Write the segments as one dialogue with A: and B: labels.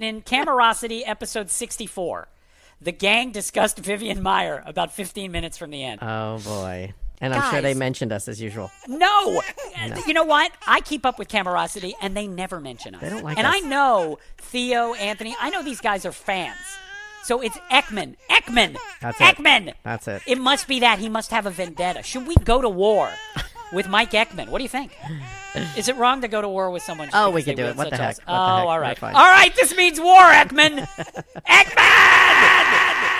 A: In Camerosity episode 64, the gang discussed Vivian Meyer about 15 minutes from the end.
B: Oh, boy. And I'm sure they mentioned us as usual.
A: No! You know what? I keep up with Camerosity, and they never mention us.
B: They don't like
A: and
B: us.
A: I know Theo, Anthony, I know these guys are fans. So it's Ekman. Ekman!
B: That's
A: Ekman!
B: it. That's it.
A: It must be that. He must have a vendetta. Should we go to war with Mike Ekman? What do you think? Is it wrong to go to war with someone?
B: Oh, we can do it. What the heck?
A: Oh, all right.
B: All
A: right, this means war, Ekman! Ekman!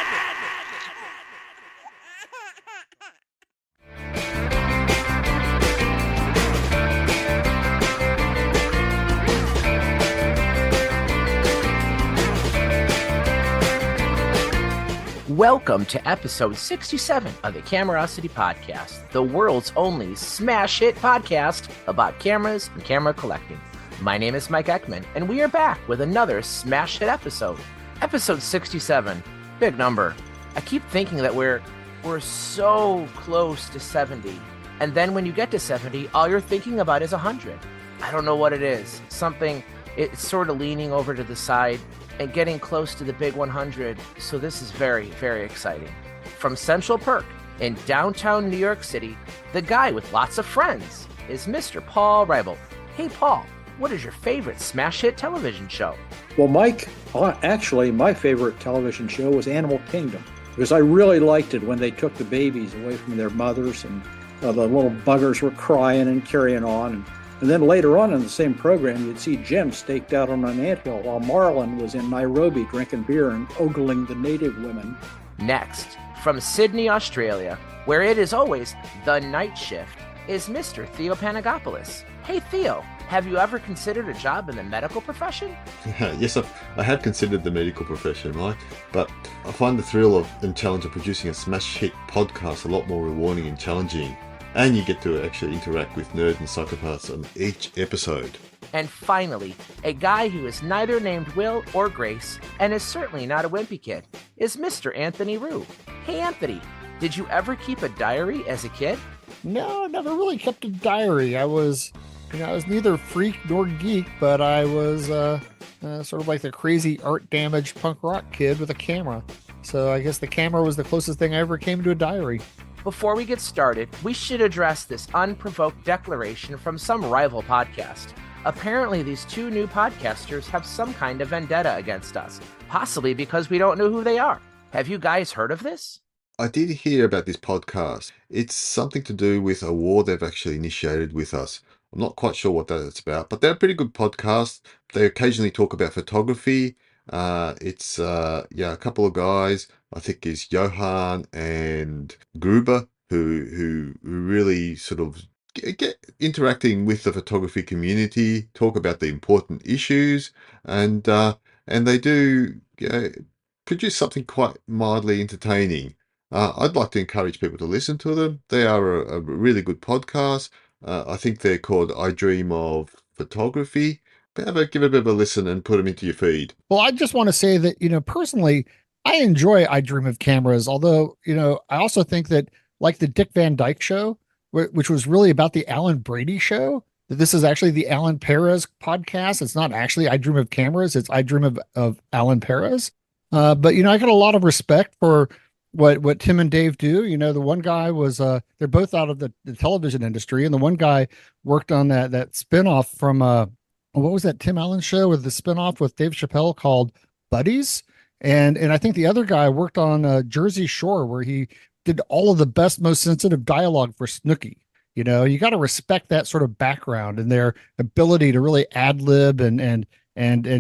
C: Welcome to episode 67 of the Camerosity Podcast, the world's only smash hit podcast about cameras and camera collecting. My name is Mike Ekman, and we are back with another smash hit episode. Episode 67, big number. I keep thinking that we're so close to 70, and then when you get to 70, all you're thinking about is 100. I don't know what it is. It's sort of leaning over to the side and getting close to the big 100, so this is very, very exciting. From Central Perk in downtown New York City, the guy with lots of friends is Mr. Paul Reibel. Hey, Paul, what is your favorite smash hit television show?
D: Well, Mike, actually, my favorite television show was Animal Kingdom, because I really liked it when they took the babies away from their mothers and the little buggers were crying and carrying on. And then later on in the same program, you'd see Jim staked out on an anthill while Marlon was in Nairobi drinking beer and ogling the native women.
C: Next, from Sydney, Australia, where it is always the night shift, is Mr. Theo Panagopoulos. Hey, Theo, have you ever considered a job in the medical profession?
E: Yes, I have considered the medical profession, right? But I find the thrill and challenge of producing a smash hit podcast a lot more rewarding and challenging. And you get to actually interact with nerds and psychopaths on each episode.
C: And finally, a guy who is neither named Will or Grace, and is certainly not a wimpy kid, is Mr. Anthony Rue. Hey, Anthony, did you ever keep a diary as a kid?
F: No, I never really kept a diary. I was neither freak nor geek, but I was sort of like the crazy art-damaged punk rock kid with a camera. So I guess the camera was the closest thing I ever came to a diary.
C: Before we get started, we should address this unprovoked declaration from some rival podcast. Apparently, these two new podcasters have some kind of vendetta against us, possibly because we don't know who they are. Have you guys heard of this?
E: I did hear about this podcast. It's something to do with a war they've actually initiated with us. I'm not quite sure what that's about, but they're a pretty good podcast. They occasionally talk about photography. It's a couple of guys, I think is Johan and Gruber, who really sort of get interacting with the photography community, talk about the important issues, and they do produce something quite mildly entertaining. I'd like to encourage people to listen to them. They are a really good podcast. I think they're called I Dream of Photography. Give it a bit of a listen and put them into your feed.
F: Well, I just want to say that, personally, I enjoy I Dream of Cameras, although, I also think that like the Dick Van Dyke Show, which was really about the Alan Brady Show, that this is actually the Alan Perez podcast. It's not actually I Dream of Cameras. It's I Dream of Alan Perez. But, I got a lot of respect for what Tim and Dave do. The one guy was, they're both out of the television industry. And the one guy worked on that spinoff from, what was that Tim Allen show with the spinoff with Dave Chappelle called Buddies? And I think the other guy worked on Jersey Shore, where he did all of the best, most sensitive dialogue for Snooki. You got to respect that sort of background and their ability to really ad lib and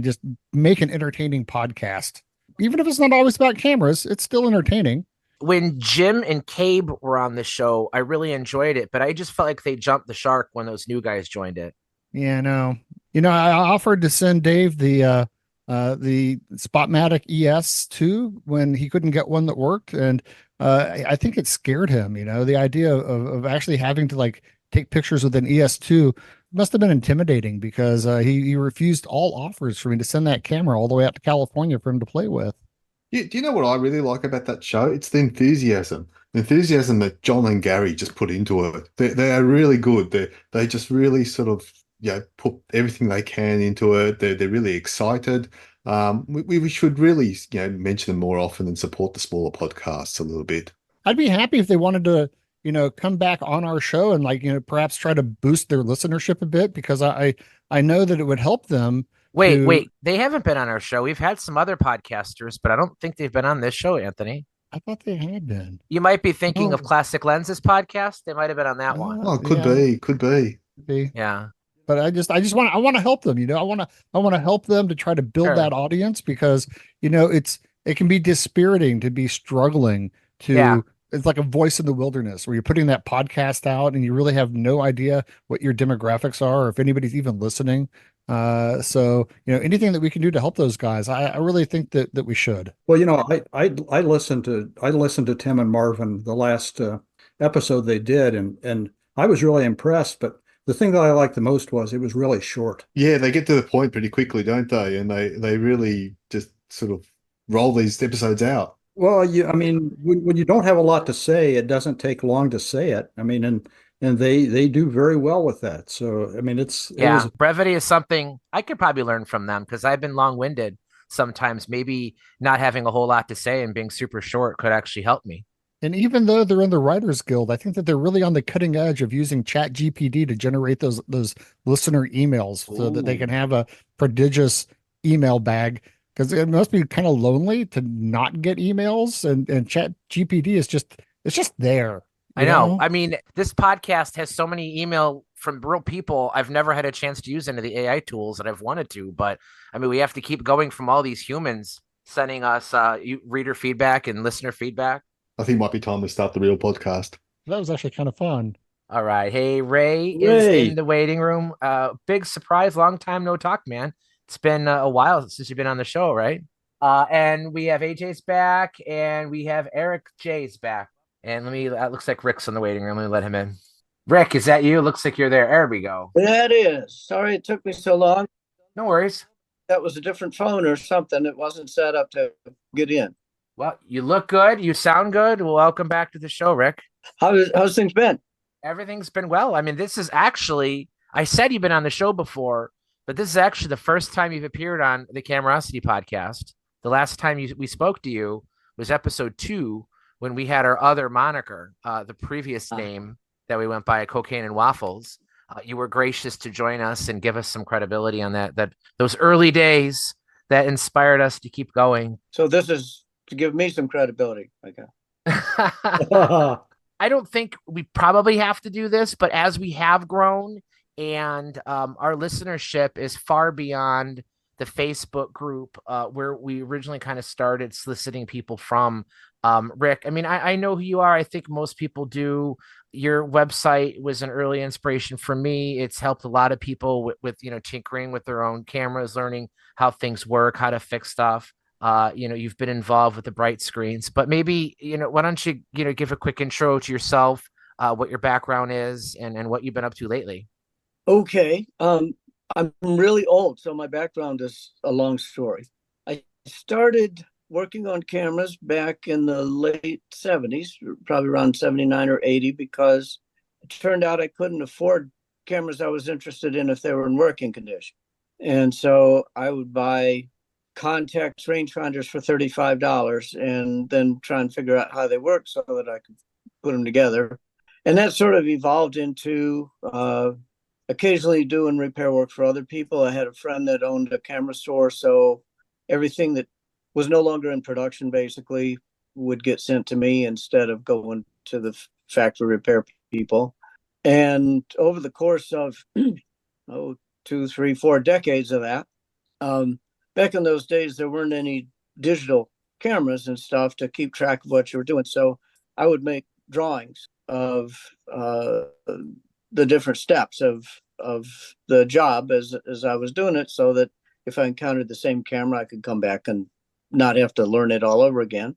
F: just make an entertaining podcast. Even if it's not always about cameras, it's still entertaining.
C: When Jim and Gabe were on the show, I really enjoyed it, but I just felt like they jumped the shark when those new guys joined it.
F: Yeah, no. I offered to send Dave the Spotmatic ES2 when he couldn't get one that worked, and I think it scared him. The idea of actually having to take pictures with an ES2 must have been intimidating, because he refused all offers for me to send that camera all the way out to California for him to play with.
E: Do you know what I really like about that show? It's the enthusiasm that John and Gary just put into it. They are really good. They just really sort of put everything they can into it. They're really excited. We should really mention them more often and support the smaller podcasts a little bit.
F: I'd be happy if they wanted to, come back on our show and perhaps try to boost their listenership a bit, because I know that it would help them.
C: Wait, they haven't been on our show. We've had some other podcasters, but I don't think they've been on this show, Anthony.
F: I thought they had been.
C: You might be thinking of Classic Lenses podcast. They might have been on that one.
E: Oh, could be.
C: Yeah.
F: But I want to help them. I want to help them to try to build that audience, because it can be dispiriting to be struggling to. It's like a voice in the wilderness where you're putting that podcast out and you really have no idea what your demographics are or if anybody's even listening. So anything that we can do to help those guys, I really think that we should.
D: Well, I listened to Tim and Marvin the last episode they did, and I was really impressed. But the thing that I liked the most was it was really short.
E: Yeah, they get to the point pretty quickly, don't they? And they really just sort of roll these episodes out.
D: Well, when you don't have a lot to say, it doesn't take long to say it. And they do very well with that. So,
C: brevity is something I could probably learn from them, because I've been long-winded sometimes. Maybe not having a whole lot to say and being super short could actually help me.
F: And even though they're in the Writers Guild, I think that they're really on the cutting edge of using ChatGPT to generate those listener emails so that they can have a prodigious email bag. Because it must be kind of lonely to not get emails, and ChatGPT is just there.
C: I know. I mean, this podcast has so many email from real people. I've never had a chance to use any of the AI tools that I've wanted to, but I mean, we have to keep going from all these humans sending us reader feedback and listener feedback.
E: I think it might be time to start the real podcast.
F: That was actually kind of fun.
C: All right. Hey, Ray is in the waiting room. Big surprise. Long time no talk, man. It's been a while since you've been on the show, right? And we have AJ's back, and we have Eric J's back. And it looks like Rick's in the waiting room. Let me let him in. Rick, is that you? Looks like you're there. There we go.
G: That is. Sorry it took me so long.
C: No worries.
G: That was a different phone or something. It wasn't set up to get in.
C: Well, you look good. You sound good. Well, welcome back to the show, Rick.
G: How's things been?
C: Everything's been well. I mean, this is actually, I said you've been on the show before, but this is actually the first time you've appeared on the Camerosity Podcast. The last time we spoke to you was episode 2, when we had our other moniker, the previous name that we went by, Cocaine and Waffles. You were gracious to join us and give us some credibility on that those early days that inspired us to keep going.
G: So this is to give me some credibility. Okay.
C: I don't think we probably have to do this, but as we have grown and our listenership is far beyond the Facebook group where we originally kind of started soliciting people from. Rick, I mean, I know who you are. I think most people do. Your website was an early inspiration for me. It's helped a lot of people with tinkering with their own cameras, learning how things work, how to fix stuff. You've been involved with the bright screens, but maybe, why don't you, give a quick intro to yourself, what your background is and what you've been up to lately.
G: Okay. I'm really old, so my background is a long story. I started working on cameras back in the late 70s, probably around 79 or 80, because it turned out I couldn't afford cameras I was interested in if they were in working condition. And so I would buy Contax rangefinders for $35 and then try and figure out how they work so that I could put them together. And that sort of evolved into occasionally doing repair work for other people. I had a friend that owned a camera store, so everything that was no longer in production basically would get sent to me instead of going to the factory repair people. And over the course of 2, 3, 4 decades of that, back in those days, there weren't any digital cameras and stuff to keep track of what you were doing. So I would make drawings of the different steps of the job as I was doing it, so that if I encountered the same camera, I could come back and not have to learn it all over again.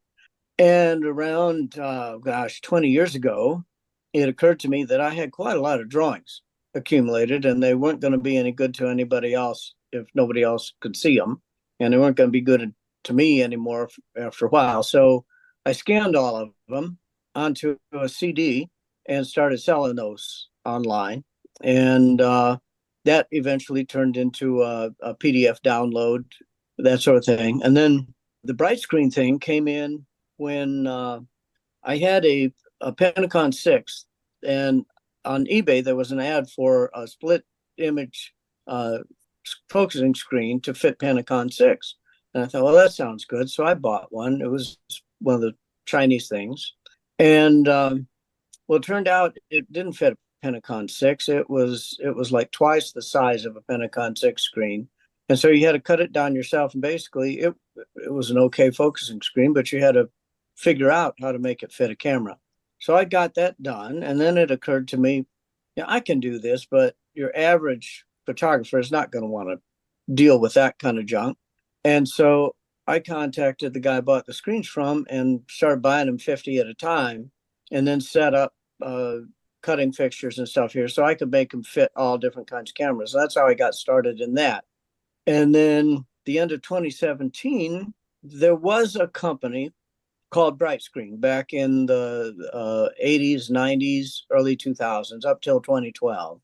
G: And around, 20 years ago, it occurred to me that I had quite a lot of drawings accumulated, and they weren't going to be any good to anybody else if nobody else could see them. And they weren't going to be good to me anymore after a while. So I scanned all of them onto a CD and started selling those online. And that eventually turned into a PDF download, that sort of thing. And then the bright screen thing came in when I had a Pentacon 6, and on eBay there was an ad for a split image focusing screen to fit Pentacon 6. And I thought, well, that sounds good. So I bought one. It was one of the Chinese things. And well, it turned out it didn't fit a Pentacon 6. It was like twice the size of a Pentacon 6 screen. And so you had to cut it down yourself. And basically it was an okay focusing screen, but you had to figure out how to make it fit a camera. So I got that done. And then it occurred to me, yeah, I can do this, but your average photographer is not going to want to deal with that kind of junk. And so I contacted the guy I bought the screens from and started buying them 50 at a time, and then set up cutting fixtures and stuff here so I could make them fit all different kinds of cameras. So that's how I got started in that. And then the end of 2017, there was a company called Bright Screen back in the 80s, 90s, early 2000s, up till 2012.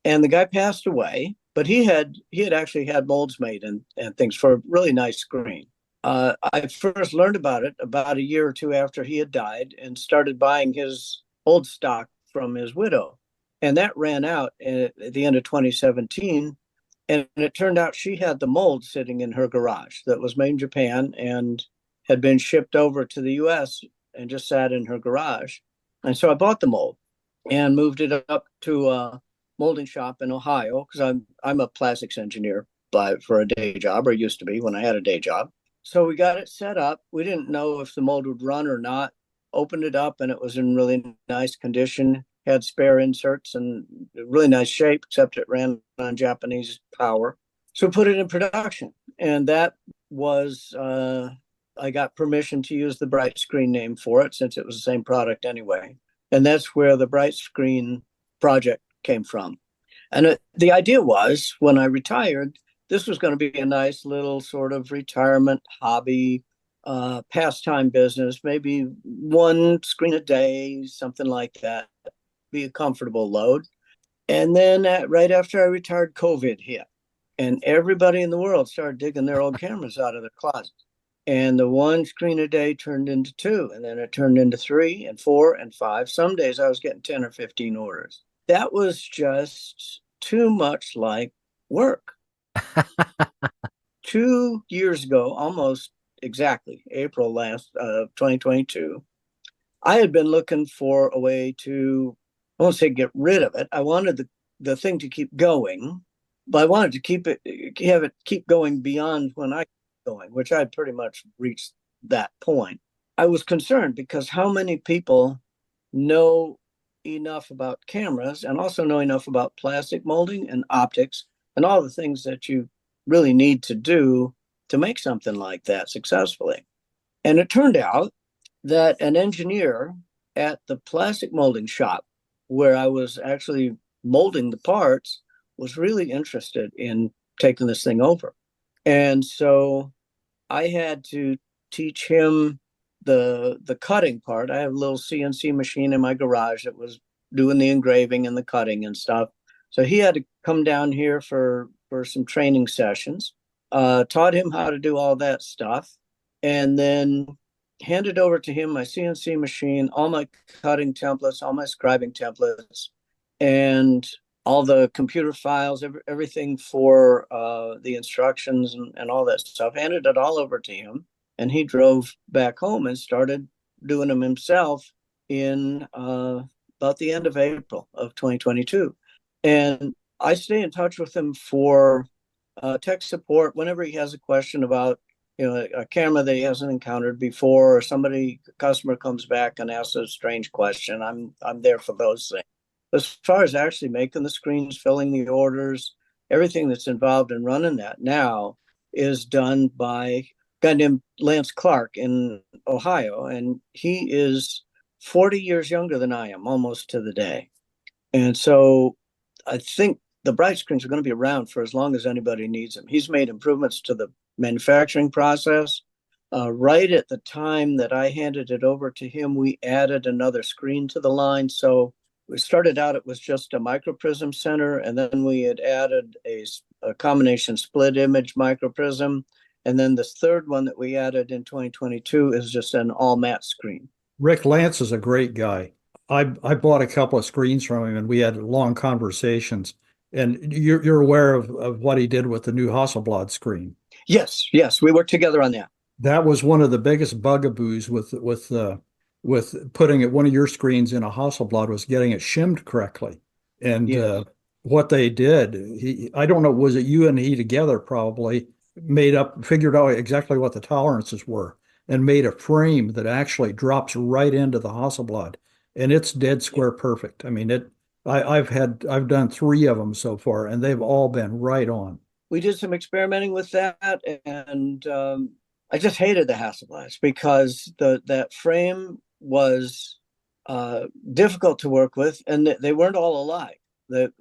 G: And the guy passed away, but he had actually had molds made and things for a really nice screen. I first learned about it about a year or two after he had died, and started buying his old stock from his widow. And that ran out at the end of 2017. And it turned out she had the mold sitting in her garage that was made in Japan and had been shipped over to the US and just sat in her garage. And so I bought the mold and moved it up to a molding shop in Ohio, because I'm a plastics engineer for a day job, or used to be when I had a day job. So we got it set up. We didn't know if the mold would run or not. Opened it up and it was in really nice condition. Had spare inserts and really nice shape, except it ran on Japanese power. So put it in production. And that was, I got permission to use the Bright Screen name for it, since it was the same product anyway. And that's where the Bright Screen project came from. And the idea was, when I retired, this was going to be a nice little sort of retirement hobby, pastime business, maybe one screen a day, something like that, be a comfortable load. And then right after I retired, COVID hit, and everybody in the world started digging their old cameras out of their closets. And the one screen a day turned into two, and then it turned into 3 and 4 and 5. Some days I was getting 10 or 15 orders. That was just too much like work. 2 years ago, almost exactly, April last 2022, I had been looking for a way to, I won't say get rid of it. I wanted the thing to keep going, but I wanted to have it keep going beyond when I was going, which I had pretty much reached that point. I was concerned because how many people know enough about cameras and also know enough about plastic molding and optics and all the things that you really need to do to make something like that successfully. And it turned out that an engineer at the plastic molding shop where I was actually molding the parts was really interested in taking this thing over. And so I had to teach him the cutting part. I have a little CNC machine in my garage that was doing the engraving and the cutting and stuff. So he had to come down here for some training sessions, taught him how to do all that stuff, and then handed over to him my CNC machine, all my cutting templates, all my scribing templates, and all the computer files, everything for the instructions and all that stuff. Handed it all over to him, and he drove back home and started doing them himself in about the end of April of 2022. And I stay in touch with him for tech support whenever he has a question about, a camera that he hasn't encountered before, or customer comes back and asks a strange question. I'm there for those things. As far as actually making the screens, filling the orders, everything that's involved in running that now is done by a guy named Lance Clark in Ohio. And he is 40 years younger than I am, almost to the day. And so I think the Bright Screens are going to be around for as long as anybody needs them. He's made improvements to the manufacturing process. Right at the time that I handed it over to him, we added another screen to the line. So we started out, it was just a microprism center, and then we had added a combination split image microprism. And then this third one that we added in 2022 is just an all matte screen.
D: Rick Lance is a great guy. I bought a couple of screens from him and we had long conversations. And you're aware of what he did with the new Hasselblad screen.
G: Yes, we worked together on that.
D: That was one of the biggest bugaboos with putting one of your screens in a Hasselblad was getting it shimmed correctly. And what they did, I don't know, was it you and he together probably figured out exactly what the tolerances were and made a frame that actually drops right into the Hasselblad, and it's dead square perfect. I mean, I've done 3 of them so far, and they've all been right on.
G: We did some experimenting with that, and I just hated the Hasselblads because that frame was difficult to work with, and they weren't all alike.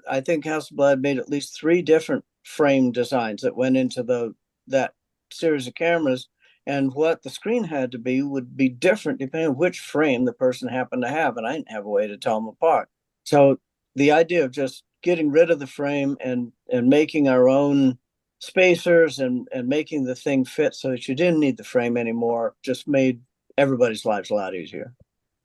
G: I think Hasselblad made at least 3 different frame designs that went into that series of cameras, and what the screen had to be would be different depending on which frame the person happened to have, and I didn't have a way to tell them apart. So the idea of just getting rid of the frame and making our own spacers and making the thing fit so that you didn't need the frame anymore just made everybody's lives a lot easier.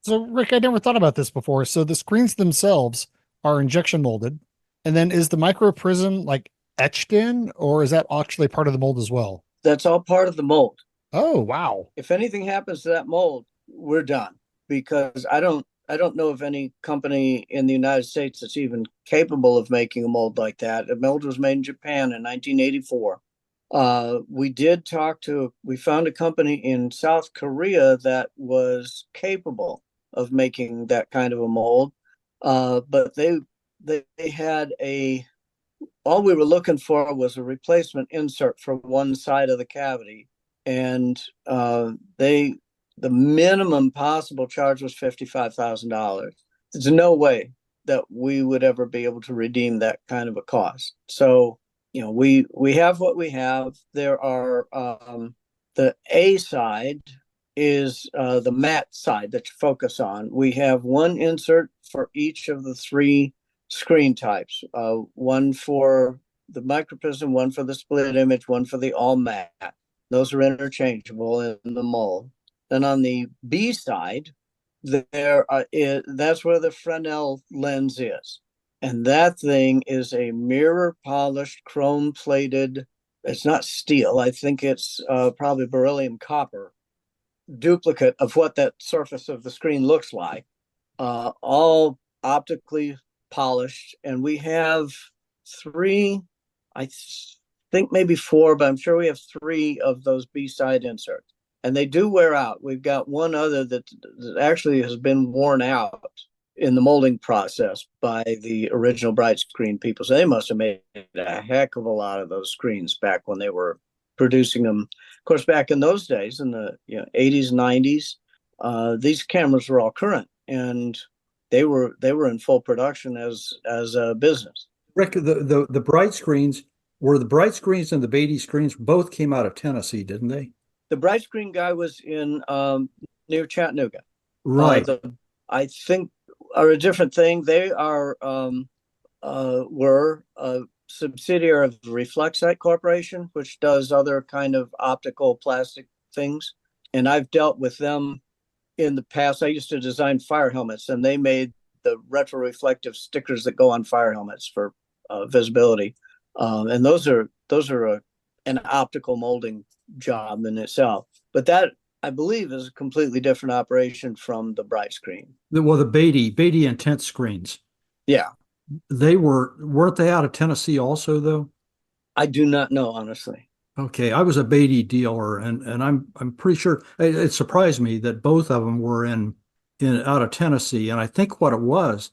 F: So Rick, I never thought about this before. So the screens themselves are injection molded, and then is the microprism like etched in, or is that actually part of the mold as well?
G: That's all part of the mold.
F: Oh, wow.
G: If anything happens to that mold, we're done, because I don't know of any company in the United States that's even capable of making a mold like that. The mold was made in Japan in 1984. We found a company in South Korea that was capable of making that kind of a mold. But they had all we were looking for was a replacement insert for one side of the cavity. And the minimum possible charge was $55,000. There's no way that we would ever be able to redeem that kind of a cost. So, we have what we have. There are the A side is the matte side that you focus on. We have one insert for each of the 3 screen types, one for the microprism, one for the split image, one for the all matte. Those are interchangeable in the mold. Then on the B side, that's where the Fresnel lens is. And that thing is a mirror polished, chrome plated, it's not steel, I think it's probably beryllium copper, duplicate of what that surface of the screen looks like, all optically polished. And we have 3, I think maybe 4, but I'm sure we have 3 of those B-side inserts. And they do wear out. We've got one other that actually has been worn out in the molding process by the original bright screen people. So they must have made a heck of a lot of those screens back when they were producing them. Of course, back in those days, in the 80s, 90s, these cameras were all current, and they were in full production as a business.
D: Rick, the bright screens, were the bright screens and the Beatty screens both came out of Tennessee, didn't they?
G: The bright screen guy was in near Chattanooga.
D: Right.
G: I think are a different thing. They were a subsidiary of the Reflexite Corporation, which does other kind of optical plastic things. And I've dealt with them in the past. I used to design fire helmets, and they made the retroreflective stickers that go on fire helmets for visibility. And those are an optical molding job in itself. But that, I believe, is a completely different operation from the bright screen.
D: Well, the Beatty intense screens.
G: Yeah.
D: Weren't they out of Tennessee also, though?
G: I do not know, honestly.
D: Okay, I was a Beatty dealer, and I'm pretty sure it surprised me that both of them were in out of Tennessee. And I think what it was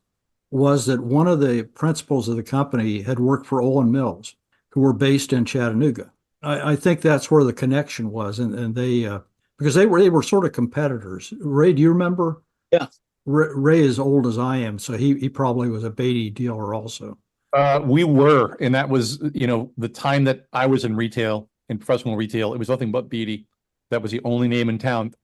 D: that one of the principals of the company had worked for Olin Mills, who were based in Chattanooga. I think that's where the connection was, and they because they were sort of competitors. Ray, do you remember?
G: Yeah.
D: Ray is old as I am, so he probably was a Beatty dealer also.
H: We were, and that was, the time that I was in retail, in professional retail, it was nothing but Beatty. That was the only name in town.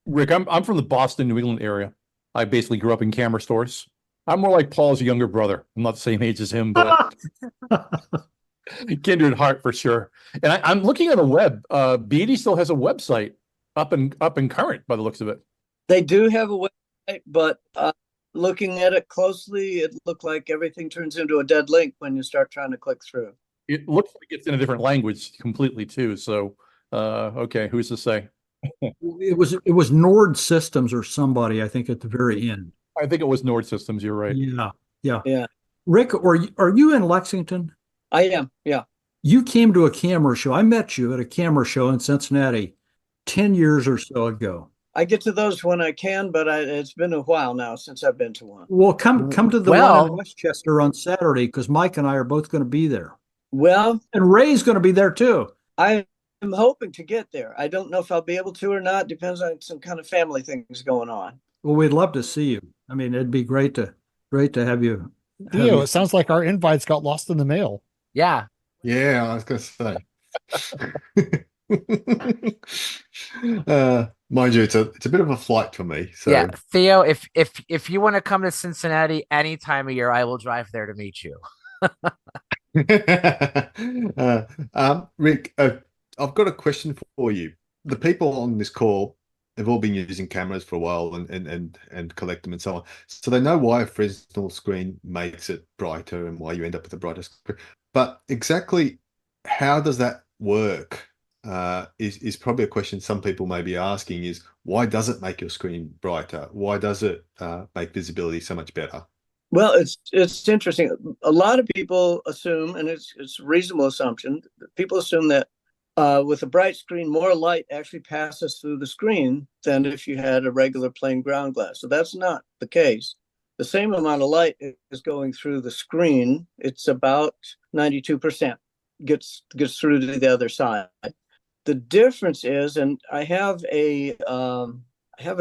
H: Rick, I'm from the Boston, New England area. I basically grew up in camera stores. I'm more like Paul's younger brother. I'm not the same age as him, but kindred heart for sure. And I'm looking at the web. Beatty still has a website up and current by the looks of it.
G: They do have a website, but looking at it closely, it looked like everything turns into a dead link when you start trying to click through.
H: It looks like it's in a different language completely too. So, okay, who's to say?
D: It was Nord Systems or somebody, I think, at the very end.
H: I think it was Nord Systems. You're right.
D: Yeah. Rick, are you in Lexington?
G: I am. Yeah.
D: You came to a camera show. I met you at a camera show in Cincinnati 10 years or so ago.
G: I get to those when I can, but it's been a while now since I've been to one.
D: Well, come to the one in Westchester on Saturday, because Mike and I are both going to be there.
G: Well,
D: and Ray's going to be there too.
G: I'm hoping to get there. I don't know if I'll be able to or not. Depends on some kind of family things going on.
D: Well, we'd love to see you. I mean, it'd be great to have you.
F: Theo, it sounds like our invites got lost in the mail.
C: Yeah.
E: Yeah, I was going to say. Mind you, it's a bit of a flight for me. So
C: yeah, Theo, if you want to come to Cincinnati any time of year, I will drive there to meet you.
E: Rick, I've got a question for you. The people on this call have all been using cameras for a while and collect them and so on. So they know why a Fresnel screen makes it brighter and why you end up with a brighter screen. But exactly how does that work is probably a question some people may be asking is, why does it make your screen brighter? Why does it make visibility so much better?
G: Well, it's interesting. A lot of people assume, and it's a reasonable assumption, people assume that with a bright screen, more light actually passes through the screen than if you had a regular plain ground glass. So that's not the case. The same amount of light is going through the screen. It's about 92% gets through to the other side. The difference is, and I have a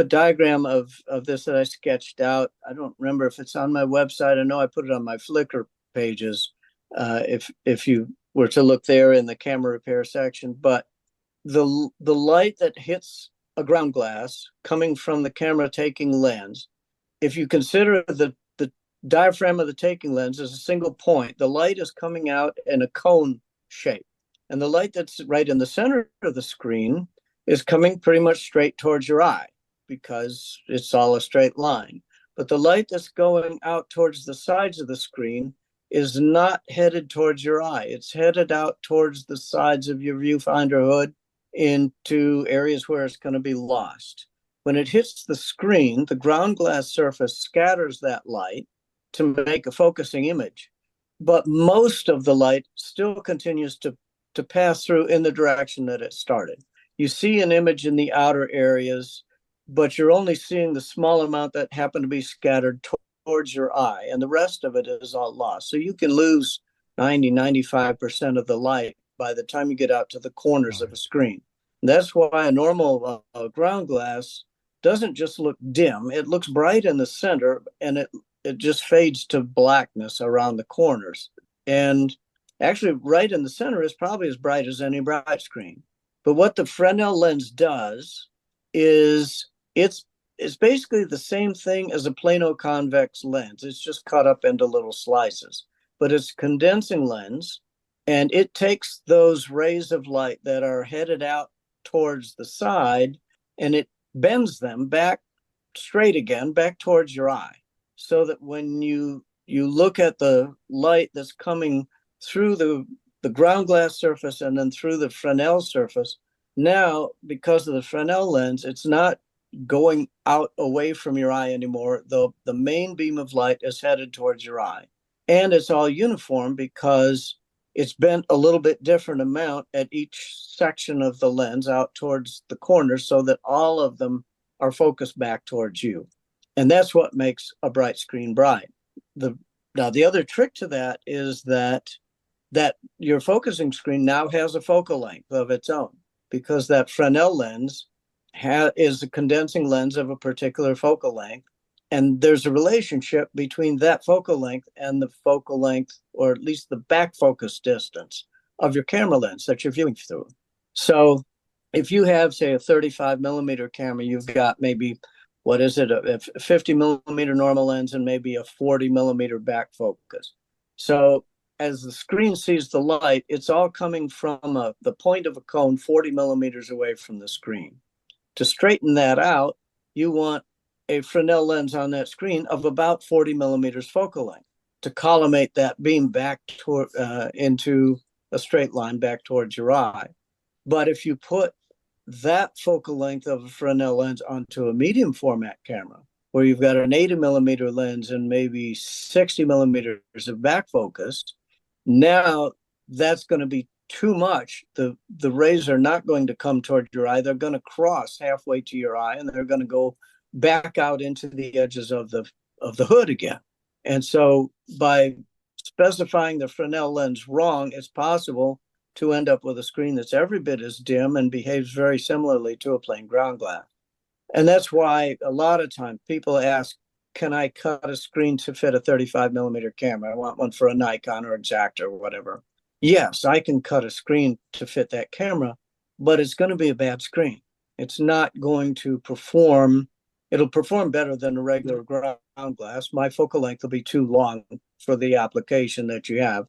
G: diagram of this that I sketched out. I don't remember if it's on my website. I know I put it on my Flickr pages. If you were to look there in the camera repair section, but the light that hits a ground glass coming from the camera taking lens, if you consider the diaphragm of the taking lens as a single point, the light is coming out in a cone shape. And the light that's right in the center of the screen is coming pretty much straight towards your eye because it's all a straight line. But the light that's going out towards the sides of the screen is not headed towards your eye. It's headed out towards the sides of your viewfinder hood into areas where it's going to be lost. When it hits the screen, the ground glass surface scatters that light to make a focusing image. But most of the light still continues to pass through in the direction that it started. You see an image in the outer areas, but you're only seeing the small amount that happened to be scattered towards your eye, and the rest of it is all lost. So you can lose 95% of the light by the time you get out to the corners of a screen. And that's why a normal ground glass doesn't just look dim. It looks bright in the center, and it just fades to blackness around the corners. And actually, right in the center is probably as bright as any bright screen. But what the Fresnel lens does is it's basically the same thing as a plano convex lens. It's just cut up into little slices. But it's a condensing lens, and it takes those rays of light that are headed out towards the side, and it bends them back straight again, back towards your eye. So that when you look at the light that's coming through the ground glass surface and then through the Fresnel surface, now, because of the Fresnel lens, it's not going out away from your eye anymore. The main beam of light is headed towards your eye. And it's all uniform because it's bent a little bit different amount at each section of the lens out towards the corners so that all of them are focused back towards you. And that's what makes a bright screen bright. Now, the other trick to that is that your focusing screen now has a focal length of its own, because that Fresnel lens is a condensing lens of a particular focal length. And there's a relationship between that focal length and the focal length, or at least the back focus distance of your camera lens that you're viewing through. So if you have, say, a 35 millimeter camera, you've got maybe what is it, a 50 millimeter normal lens and maybe a 40 millimeter back focus. So as the screen sees the light, it's all coming from the point of a cone 40 millimeters away from the screen. To straighten that out, you want a Fresnel lens on that screen of about 40 millimeters focal length to collimate that beam back toward into a straight line back towards your eye. But if you put that focal length of a Fresnel lens onto a medium format camera, where you've got an 80 millimeter lens and maybe 60 millimeters of back focus, now that's going to be too much. The rays are not going to come toward your eye. They're going to cross halfway to your eye, and they're going to go back out into the edges of the hood again. And so by specifying the Fresnel lens wrong, it's possible to end up with a screen that's every bit as dim and behaves very similarly to a plain ground glass. And that's why a lot of times people ask, can I cut a screen to fit a 35 millimeter camera? I want one for a Nikon or Exacta or whatever. Yes, I can cut a screen to fit that camera, but it's going to be a bad screen. It's not going to perform. It'll perform better than a regular ground glass. My focal length will be too long for the application that you have,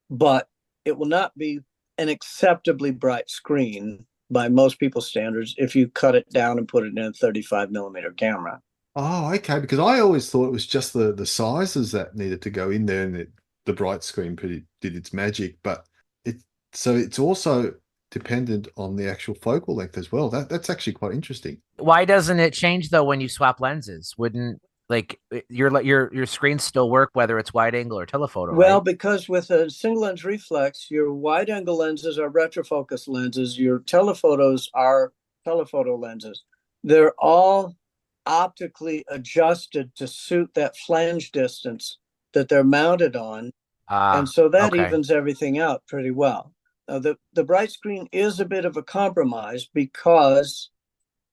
G: but it will not be an acceptably bright screen by most people's standards if you cut it down and put it in a 35 millimeter camera.
E: Oh, okay. Because I always thought it was just the sizes that needed to go in there, and the bright screen did its magic. But it's also dependent on the actual focal length as well. That's actually quite interesting.
C: Why doesn't it change though when you swap lenses? Wouldn't your screens still work whether it's wide angle or telephoto?
G: Well,
C: right?
G: because with a single lens reflex, your wide angle lenses are retrofocus lenses. Your telephotos are telephoto lenses. They're all optically adjusted to suit that flange distance that they're mounted on. And so that evens everything out pretty well. Now, the bright screen is a bit of a compromise because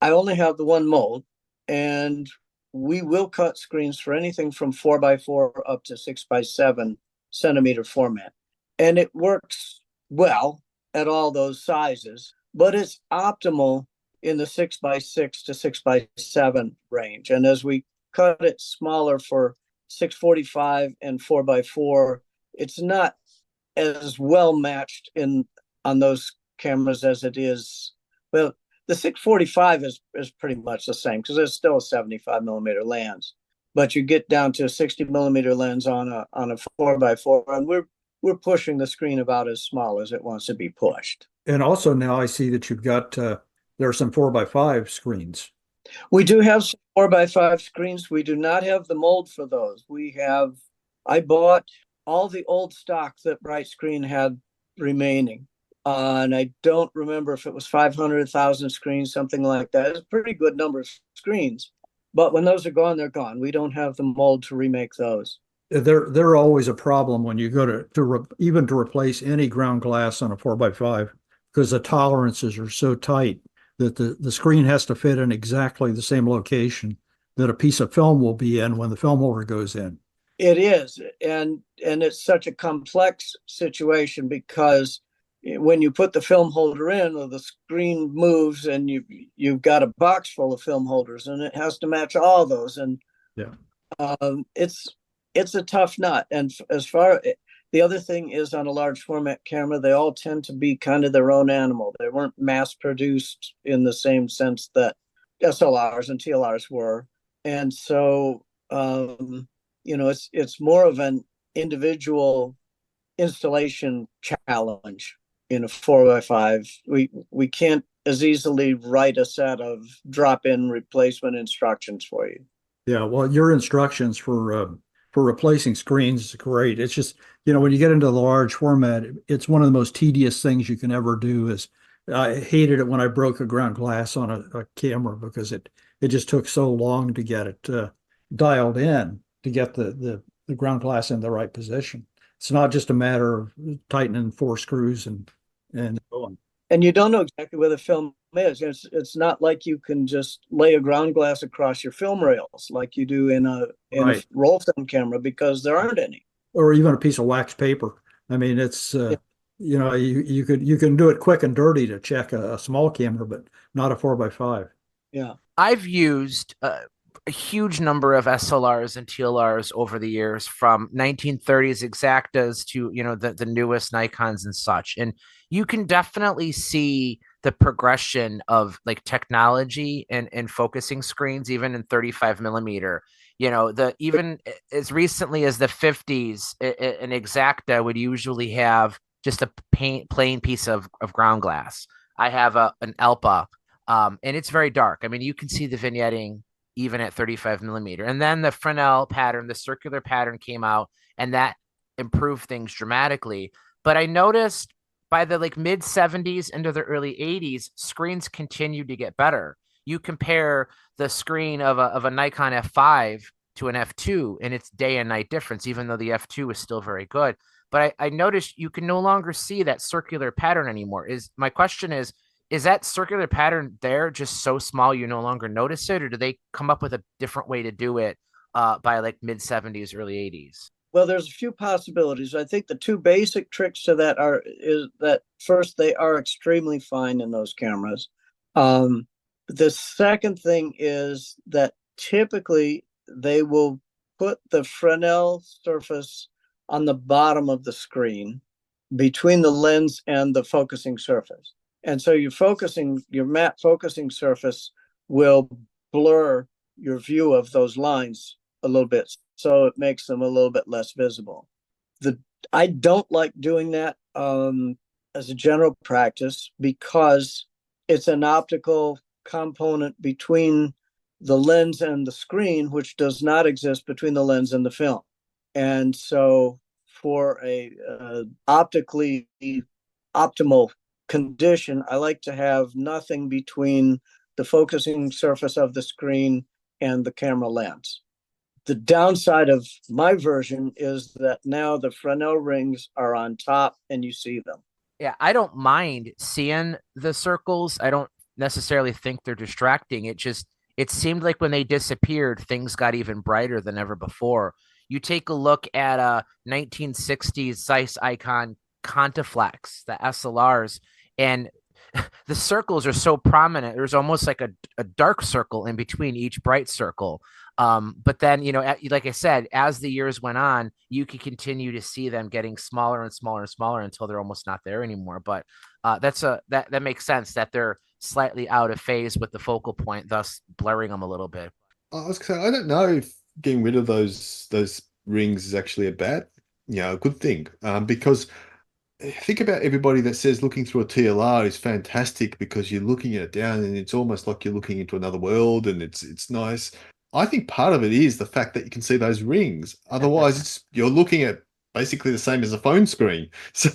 G: I only have the one mold, and we will cut screens for anything from 4x4 up to 6x7 centimeter format. And it works well at all those sizes, but it's optimal in the 6x6 to 6x7 range. And as we cut it smaller for 645 and 4x4, it's not as well matched on those cameras as it is. Well, the 645 is pretty much the same because it's still a 75 millimeter lens, but you get down to a 60 millimeter lens on a 4x4, and we're pushing the screen about as small as it wants to be pushed.
D: And also now I see that you've got there are some 4x5 screens.
G: We do have some 4x5 screens. We do not have the mold for those. I bought all the old stock that Bright Screen had remaining. And I don't remember if it was 500,000 screens, something like that. It's a pretty good number of screens. But when those are gone, they're gone. We don't have the mold to remake those.
D: They're always a problem when you go to replace any ground glass on a 4x5 because the tolerances are so tight that the screen has to fit in exactly the same location that a piece of film will be in when the film holder goes in.
G: It is. And it's such a complex situation because when you put the film holder in, the screen moves and you've got a box full of film holders and it has to match all those. And it's a tough nut. And the other thing is on a large format camera, they all tend to be kind of their own animal. They weren't mass produced in the same sense that SLRs and TLRs were. And so, it's more of an individual installation challenge. In a 4x5, we can't as easily write a set of drop-in replacement instructions for you.
D: Yeah, well, your instructions for replacing screens is great. It's just, when you get into the large format, it's one of the most tedious things you can ever do. I hated it when I broke a ground glass on a camera because it just took so long to get it dialed in to get the ground glass in the right position. It's not just a matter of tightening 4 screws and so on.
G: And you don't know exactly where the film is. It's not like you can just lay a ground glass across your film rails like you do in a roll film camera because there aren't any.
D: Or even a piece of wax paper. I mean, it's you can do it quick and dirty to check a small camera, but not a 4x5.
G: Yeah,
C: I've used a huge number of SLRs and TLRs over the years, from 1930s exactas to, the newest Nikons and such. And you can definitely see the progression of like technology and focusing screens, even in 35 millimeter. Even as recently as the 50s, an exacta would usually have just a plain piece of ground glass. I have an Alpa, and it's very dark. I mean, you can see the vignetting even at 35 millimeter. And then the Fresnel pattern, the circular pattern came out, and that improved things dramatically. But I noticed by the like mid 70s into the early 80s, screens continued to get better. You compare the screen of a Nikon F5 to an F2, and it's day and night difference, even though the F2 is still very good. But I noticed you can no longer see that circular pattern anymore. My question is that circular pattern there just so small you no longer notice it, or do they come up with a different way to do it by like mid 70s, early 80s?
G: Well, there's a few possibilities. I think the two basic tricks to that is that first, they are extremely fine in those cameras. The second thing is that typically they will put the Fresnel surface on the bottom of the screen between the lens and the focusing surface. And so your matte focusing surface will blur your view of those lines a little bit, so it makes them a little bit less visible. I don't like doing that as a general practice, because it's an optical component between the lens and the screen, which does not exist between the lens and the film. And so for a optically optimal condition, I like to have nothing between the focusing surface of the screen and the camera lens. The downside of my version is that now the Fresnel rings are on top and you see them.
C: Yeah, I don't mind seeing the circles. I don't necessarily think they're distracting. It seemed like when they disappeared, things got even brighter than ever before. You take a look at a 1960s Zeiss Icon Contaflex, the SLRs, and the circles are so prominent. There's almost like a dark circle in between each bright circle. But then, like I said, as the years went on, you could continue to see them getting smaller and smaller and smaller until they're almost not there anymore. But that makes sense that they're slightly out of phase with the focal point, thus blurring them a little bit.
E: I was gonna say, I don't know if getting rid of those rings is actually a good thing. Because think about everybody that says looking through a TLR is fantastic because you're looking at it down and it's almost like you're looking into another world and it's nice. I think part of it is the fact that you can see those rings. Otherwise, you're looking at basically the same as a phone screen. So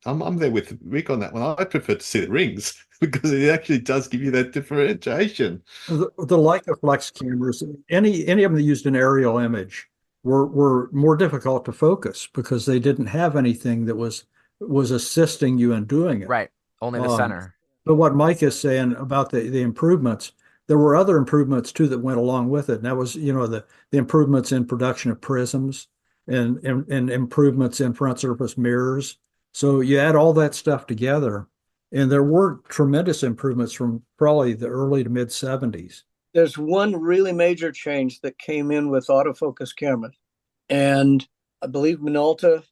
E: I'm there with Rick on that one. I prefer to see the rings because it actually does give you that differentiation.
D: The Leica Flex cameras, any of them that used an aerial image, were more difficult to focus because they didn't have anything that was assisting you in doing it.
C: Right. Only the center.
D: But what Mike is saying about the improvements, there were other improvements too that went along with it. And that was, the improvements in production of prisms and improvements in front surface mirrors. So you add all that stuff together, and there were tremendous improvements from probably the early to mid 70s.
G: There's one really major change that came in with autofocus cameras, and I believe Minolta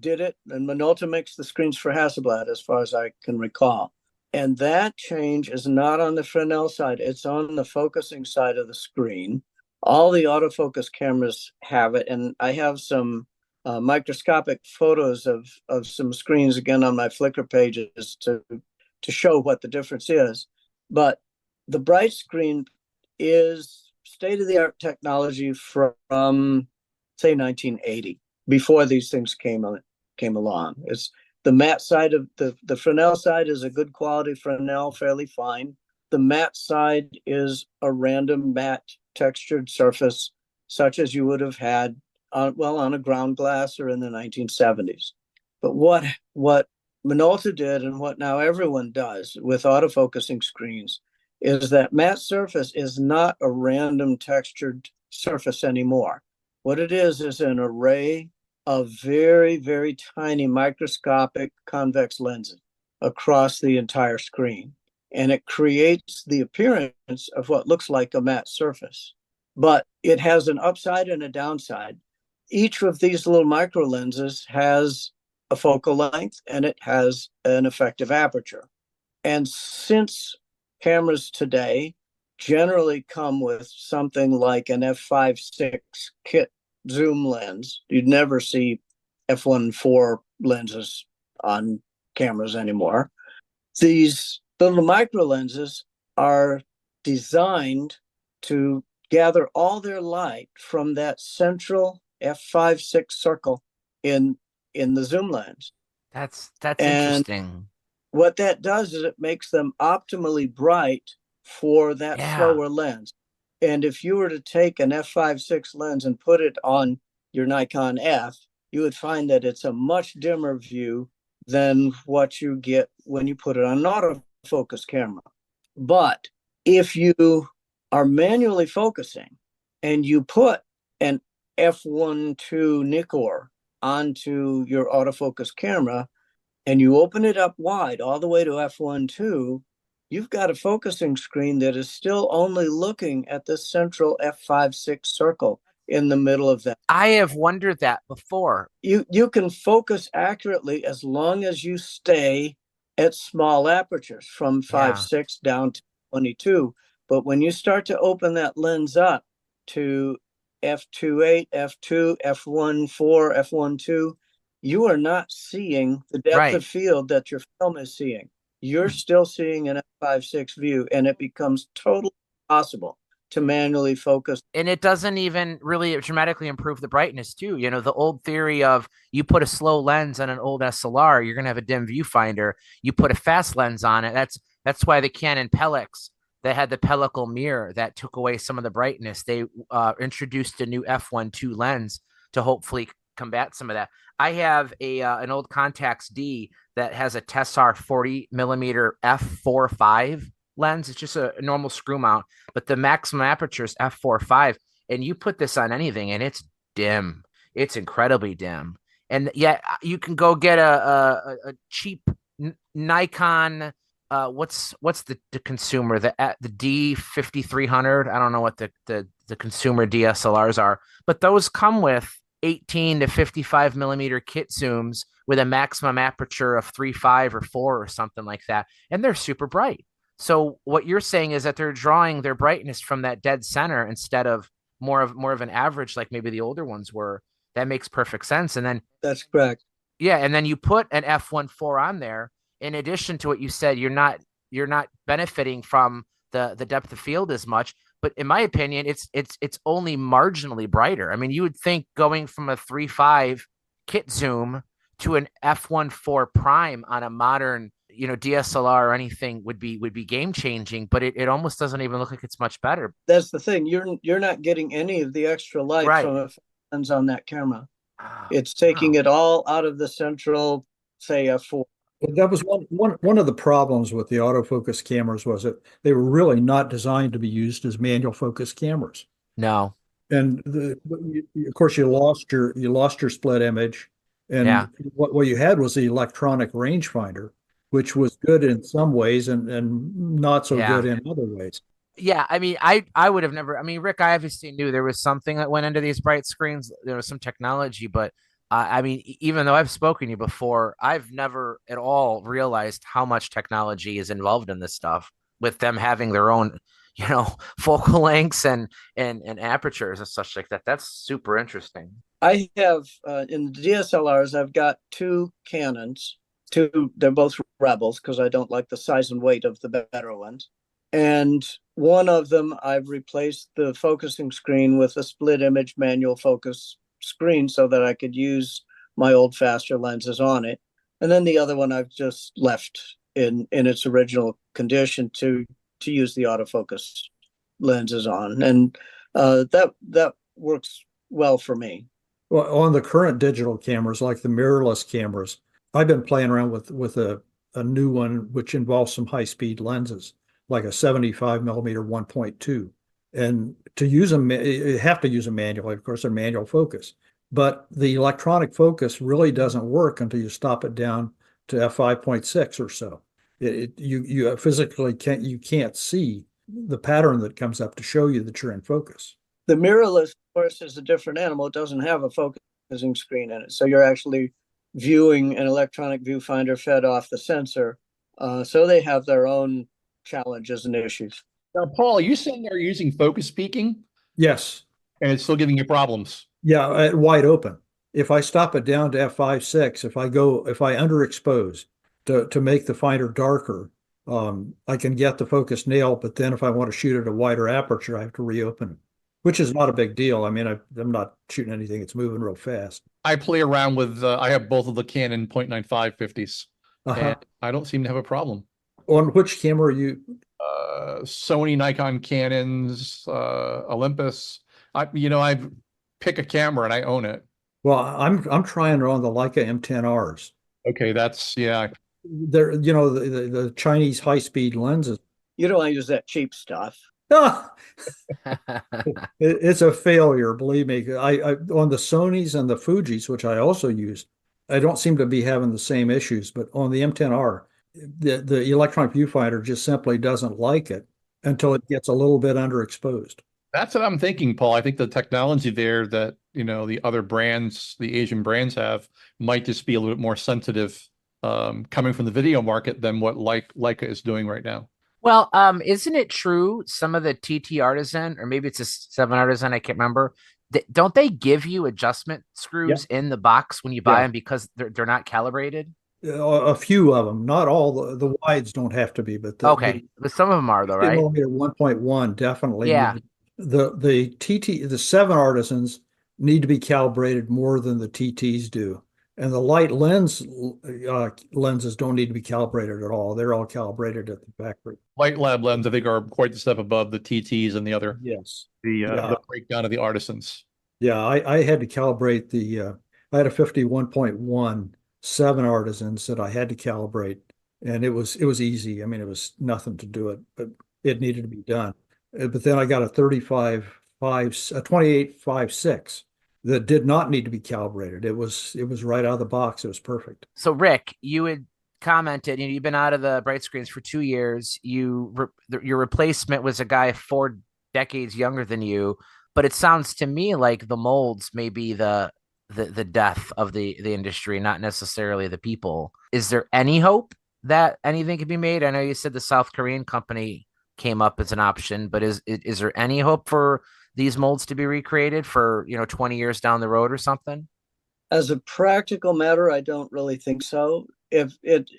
G: did it, and Minolta makes the screens for Hasselblad as far as I can recall. And that change is not on the Fresnel side, it's on the focusing side of the screen. All the autofocus cameras have it, and I have some microscopic photos of some screens again on my Flickr pages to show what the difference is. But the bright screen is state-of-the-art technology from say 1980, before these things came along. It's the matte side of the Fresnel side is a good quality Fresnel, fairly fine. The matte side is a random matte textured surface, such as you would have had on a ground glass or in the 1970s. But what Minolta did, and what now everyone does with autofocusing screens, is that matte surface is not a random textured surface anymore. What it is an array of very, very tiny microscopic convex lenses across the entire screen. and it creates the appearance of what looks like a matte surface. But it has an upside and a downside. Each of these little micro lenses has a focal length and it has an effective aperture. And since cameras today generally come with something like an f5.6 kit zoom lens, you'd never see f1.4 lenses on cameras anymore. These little micro lenses are designed to gather all their light from that central f5.6 circle in the zoom lens.
C: That's interesting.
G: What that does is it makes them optimally bright for that slower lens. And if you were to take an f5.6 lens and put it on your Nikon F, you would find that it's a much dimmer view than what you get when you put it on an autofocus camera. But if you are manually focusing and you put an f1.2 Nikkor onto your autofocus camera and you open it up wide all the way to f1.2, you've got a focusing screen that is still only looking at the central f5.6 circle in the middle of that.
C: I have wondered that before.
G: You can focus accurately as long as you stay at small apertures from 5.6 down to 22. But when you start to open that lens up to f2.8, f2, f1.4, f1.2, you are not seeing the depth of field that your film is seeing. You're still seeing an f5.6 view, and it becomes totally impossible to manually focus.
C: And it doesn't even really dramatically improve the brightness too. You know, the old theory of you put a slow lens on an old SLR, you're going to have a dim viewfinder. You put a fast lens on it. That's why the Canon Pelix, they had the pellicle mirror that took away some of the brightness. They introduced a new f1.2 lens to hopefully combat some of that. I have an old Contax D that has a Tessar 40 millimeter f4.5 lens. It's just a normal screw mount, but the maximum aperture is f4.5, and you put this on anything and it's dim. It's incredibly dim. And yet you can go get a cheap Nikon. What's the consumer, the D5300? I don't know what the consumer DSLRs are, but those come with 18 to 55 millimeter kit zooms with a maximum aperture of 3.5 or 4 or something like that, and they're super bright. So what you're saying is that they're drawing their brightness from that dead center instead of more of an average, like maybe the older ones were. That makes perfect sense. And then
G: that's correct.
C: Yeah, and then you put an f1.4 on there. In addition to what you said, you're not benefiting from the depth of field as much. But in my opinion, it's only marginally brighter. I mean, you would think going from a 3.5 kit zoom to an f1.4 prime on a modern DSLR or anything would be game changing, but it almost doesn't even look like it's much better.
G: That's the thing. You're not getting any of the extra light from a lens on that camera. It's taking it all out of the central, say, f4.
D: That was one of the problems with the autofocus cameras, was that they were really not designed to be used as manual focus cameras.
C: No.
D: And of course you lost your split image, and what you had was the electronic rangefinder, which was good in some ways and not so good in other ways.
C: Yeah, I mean, I would have never. I mean, Rick, I obviously knew there was something that went into these bright screens. There was some technology, but I mean, even though I've spoken to you before, I've never at all realized how much technology is involved in this stuff, with them having their own, focal lengths and apertures and such like that. That's super interesting.
G: I have in the DSLRs, I've got two Canons. They're both Rebels because I don't like the size and weight of the better ones. And one of them, I've replaced the focusing screen with a split image manual focus screen so that I could use my old faster lenses on it. And then the other one I've just left in its original condition to use the autofocus lenses on. And that works well for me.
D: Well, on the current digital cameras, like the mirrorless cameras, I've been playing around with a new one which involves some high-speed lenses, like a 75 millimeter 1.2. And to use them, you have to use them manually. Of course, they're manual focus. But the electronic focus really doesn't work until you stop it down to f5.6 or so. You physically can't see the pattern that comes up to show you that you're in focus.
G: The mirrorless, of course, is a different animal. It doesn't have a focusing screen in it. So you're actually viewing an electronic viewfinder fed off the sensor. So they have their own challenges and issues.
H: Now, Paul, are you saying they're using focus peaking
D: Yes.
H: and it's still giving you problems?
D: Yeah, wide open. If I stop it down to f5.6, if I underexpose to make the finder darker, I can get the focus nail, but then if I want to shoot at a wider aperture, I have to reopen it, which is not a big deal. I mean, I'm not shooting anything that's moving real fast.
H: I play around with, I have both of the Canon 0.95 50s, and I don't seem to have a problem.
D: On which camera are you?
H: Sony, Nikon, Canons, Olympus. I pick a camera and I own it.
D: Well, I'm trying it on the Leica M10Rs.
H: Okay, that's, yeah.
D: They're, the Chinese high-speed lenses.
G: You don't want to use that cheap stuff.
D: It's a failure, believe me. I on the Sonys and the Fujis, which I also use, I don't seem to be having the same issues. But on the M10R, the electronic viewfinder just simply doesn't like it until it gets a little bit underexposed.
H: That's what I'm thinking, Paul. I think the technology there that, the other brands, the Asian brands have, might just be a little bit more sensitive coming from the video market than what Leica is doing right now.
C: Well, isn't it true some of the TT Artisan, or maybe it's a 7 Artisan, I can't remember, don't they give you adjustment screws in the box when you buy them because they're not calibrated?
D: A few of them, not all. The wides don't have to be, but
C: but some of them are though, right?
D: 1.1 definitely.
C: Yeah.
D: The 7 Artisans need to be calibrated more than the TTs do. And the light lenses don't need to be calibrated at all. They're all calibrated at the factory.
H: Light lab lens, I think, are quite the step above the TTs and the other.
D: Yes.
H: The breakdown of the Artisans.
D: Yeah, I had to calibrate I had a 51.1 7 Artisans that I had to calibrate, and it was easy. I mean, it was nothing to do it, but it needed to be done. But then I got a 28.56 that did not need to be calibrated. It was right out of the box. It was perfect.
C: So Rick, you had commented, you've been out of the bright screens for 2 years. Your replacement was a guy 4 decades younger than you, but it sounds to me like the molds may be the death of the industry, not necessarily the people. Is there any hope that anything can be made? I know you said the South Korean company came up as an option, but is there any hope for these molds to be recreated for 20 years down the road or something?
G: As a practical matter, I don't really think so. If it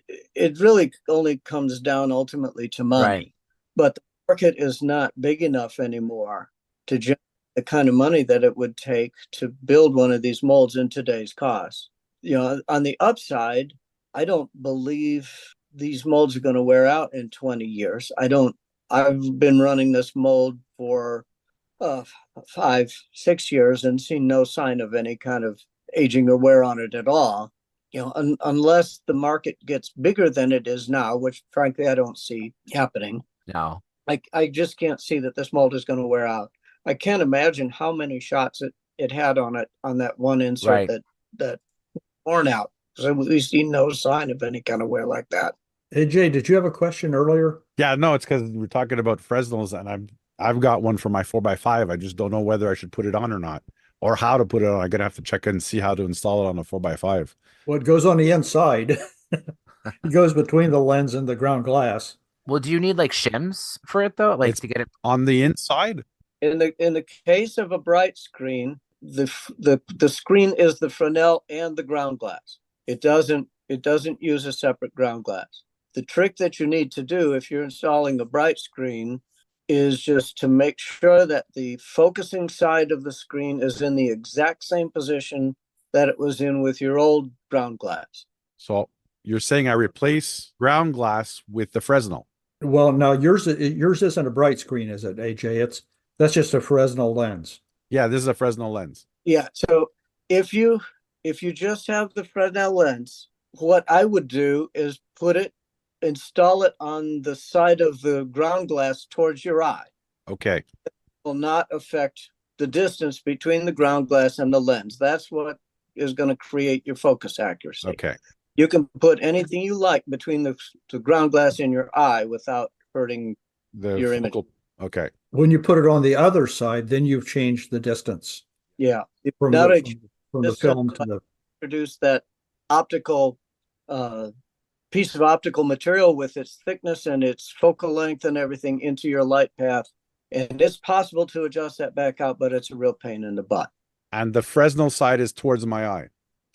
G: really only comes down ultimately to money,
C: right.
G: But the market is not big enough anymore to generate the kind of money that it would take to build one of these molds in today's cost. On the upside, I don't believe these molds are going to wear out in 20 years. I've been running this mold for 5-6 years and seen no sign of any kind of aging or wear on it at all. Unless the market gets bigger than it is now, which frankly I don't see happening.
C: No,
G: I just can't see that this mold is going to wear out. I can't imagine how many shots it had on that one insert that worn out. So we see no sign of any kind of wear like that.
D: Hey Jay, did you have a question earlier?
I: Yeah, no, it's because we're talking about Fresnels, and I've got one for my 4x5. I just don't know whether I should put it on or not, or how to put it on. I'm gonna have to check and see how to install it on a 4x5.
D: Well, it goes on the inside. It goes between the lens and the ground glass.
C: Well, do you need like shims for it though, to get it
I: on the inside?
G: In the case of a bright screen, the screen is the Fresnel and the ground glass. It doesn't use a separate ground glass. The trick that you need to do if you're installing a bright screen is just to make sure that the focusing side of the screen is in the exact same position that it was in with your old ground glass.
I: So you're saying I replace ground glass with the Fresnel?
D: Well, now yours isn't a bright screen, is it, AJ? That's just a Fresnel lens.
I: Yeah, this is a Fresnel lens.
G: Yeah. So if you just have the Fresnel lens, what I would do is install it on the side of the ground glass towards your eye.
I: Okay.
G: It will not affect the distance between the ground glass and the lens. That's what is going to create your focus accuracy.
I: Okay.
G: You can put anything you like between the ground glass and your eye without hurting your image.
I: Okay.
D: When you put it on the other side, then you've changed the distance.
G: Yeah.
D: From the film to the
G: produce that optical piece of optical material with its thickness and its focal length and everything into your light path. And it's possible to adjust that back out, but it's a real pain in the butt.
I: And the Fresnel side is towards my eye,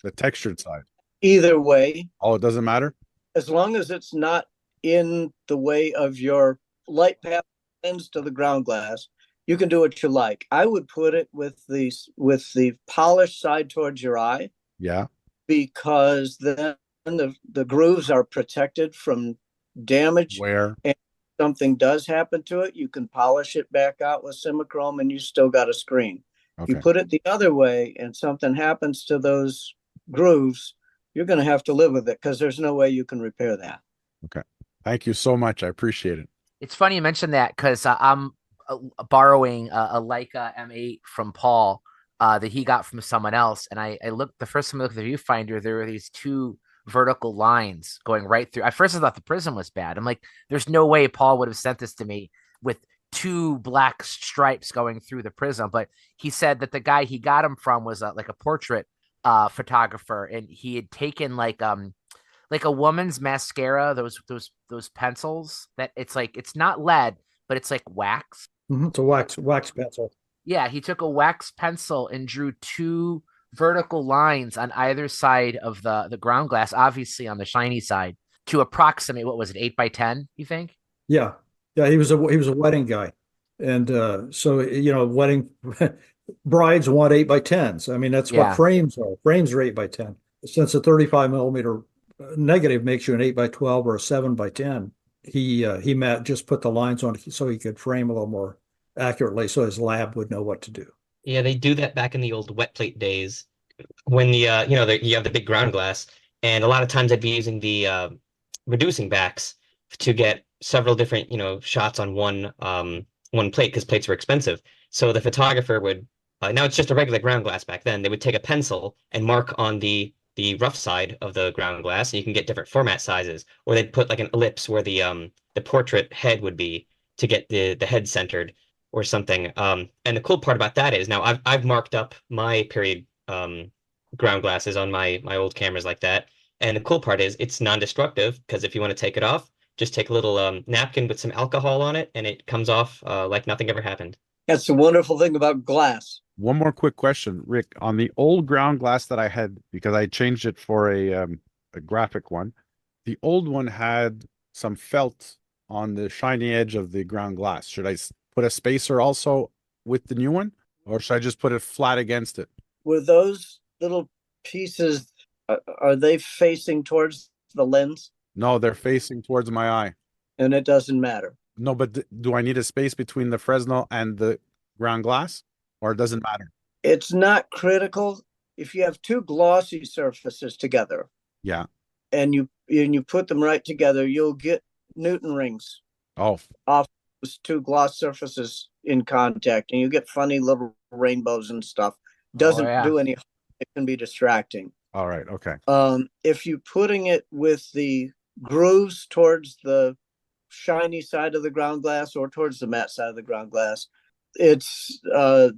I: the textured side.
G: Either way.
I: Oh, it doesn't matter?
G: As long as it's not in the way of your light path lens to the ground glass, you can do what you like. I would put it with the polished side towards your eye.
I: Yeah.
G: Because then the grooves are protected from damage.
I: Where?
G: And if something does happen to it, you can polish it back out with Simichrome and you still got a screen.
I: Okay.
G: You put it the other way and something happens to those grooves, you're going to have to live with it because there's no way you can repair that.
I: Okay. Thank you so much. I appreciate it.
C: It's funny you mentioned that because I'm borrowing a Leica M8 from Paul that he got from someone else. And I looked, the first time I looked at the viewfinder, there were these two vertical lines going right through. At first I thought the prism was bad. I'm like, there's no way Paul would have sent this to me with two black stripes going through the prism. But he said that the guy he got him from was like a portrait photographer, and he had taken like a woman's mascara, those pencils that it's like, it's not lead, but it's like wax.
D: Mm-hmm. It's a wax pencil.
C: Yeah, he took a wax pencil and drew two vertical lines on either side of the ground glass, obviously on the shiny side, to approximate, what was it, 8x10, you think?
D: Yeah. Yeah, he was a wedding guy. And so, wedding brides want 8x10s. I mean, that's what frames are. Frames are 8x10. Since a 35 millimeter negative makes you an 8x12 or a 7x10, he just put the lines on so he could frame a little more accurately, so his lab would know what to do.
J: Yeah, they do that back in the old wet plate days when you have the big ground glass, and a lot of times I'd be using the reducing backs to get several different shots on one plate because plates were expensive. So the photographer would now it's just a regular ground glass. Back then they would take a pencil and mark on the rough side of the ground glass, and you can get different format sizes, or they'd put like an ellipse where the portrait head would be to get the head centered or something. And the cool part about that is now I've marked up my period ground glasses on my old cameras like that. And the cool part is it's non-destructive, because if you want to take it off, just take a little napkin with some alcohol on it and it comes off like nothing ever happened.
G: That's the wonderful thing about glass.
I: One more quick question, Rick. On the old ground glass that I had, because I changed it for a graphic one, the old one had some felt on the shiny edge of the ground glass. Should I put a spacer also with the new one, or should I just put it flat against it?
G: Were those little pieces, are they facing towards the lens?
I: No, they're facing towards my eye.
G: And it doesn't matter.
I: No, but do I need a space between the Fresnel and the ground glass, or it doesn't matter?
G: It's not critical. If you have two glossy surfaces together,
I: yeah,
G: and you put them right together, you'll get Newton rings off those two gloss surfaces in contact, and you get funny little rainbows and stuff. Doesn't do any harm. It can be distracting.
I: All right, okay.
G: If you're putting it with the grooves towards the shiny side of the ground glass or towards the matte side of the ground glass, it's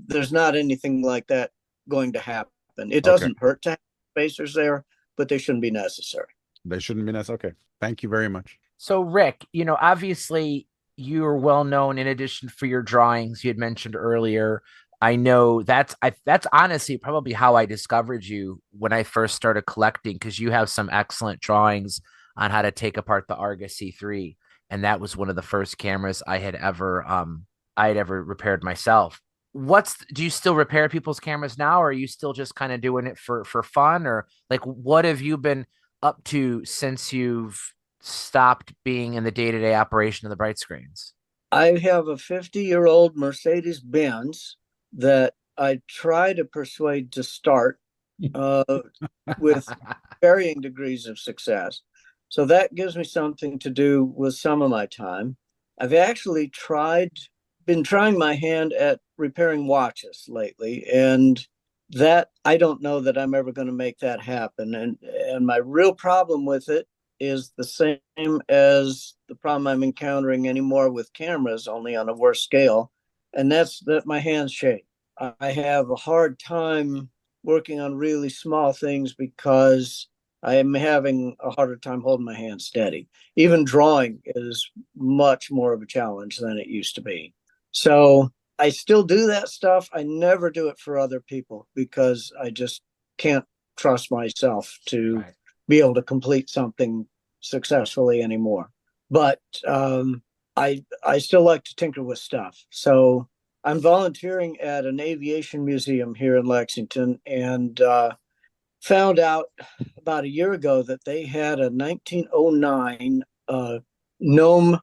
G: there's not anything like that going to happen. It doesn't hurt to have spacers there, but they shouldn't be necessary.
I: They shouldn't be necessary. Okay, thank you very much.
C: So Rick, obviously you're well known in addition for your drawings you had mentioned earlier. I know that's honestly probably how I discovered you when I first started collecting, because you have some excellent drawings on how to take apart the Argus C3. And that was one of the first cameras I had ever repaired myself. Do you still repair people's cameras now, or are you still just kind of doing it for fun? Or like, what have you been up to since you've stopped being in the day-to-day operation of the bright screens?
G: I have a 50-year-old Mercedes-Benz that I try to persuade to start with varying degrees of success. So that gives me something to do with some of my time. I've actually been trying my hand at repairing watches lately, and that I don't know that I'm ever going to make that happen. And my real problem with it is the same as the problem I'm encountering anymore with cameras, only on a worse scale. And that's that my hands shake. I have a hard time working on really small things because I am having a harder time holding my hand steady. Even drawing is much more of a challenge than it used to be. So I still do that stuff. I never do it for other people because I just can't trust myself to be able to complete something successfully anymore. But I still like to tinker with stuff. So I'm volunteering at an aviation museum here in Lexington, and found out about a year ago that they had a 1909 Gnome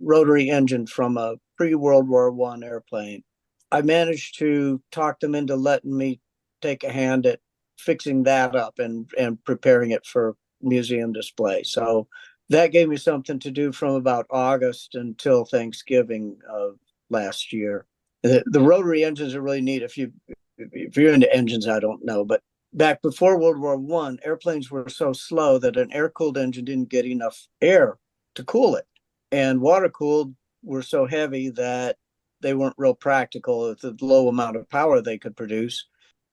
G: rotary engine from a pre-World War I airplane. I managed to talk them into letting me take a hand at fixing that up and preparing it for museum display. So that gave me something to do from about August until Thanksgiving of last year. The rotary engines are really neat. If you're into engines, I don't know, but back before World War I, airplanes were so slow that an air-cooled engine didn't get enough air to cool it. And water-cooled were so heavy that they weren't real practical with the low amount of power they could produce.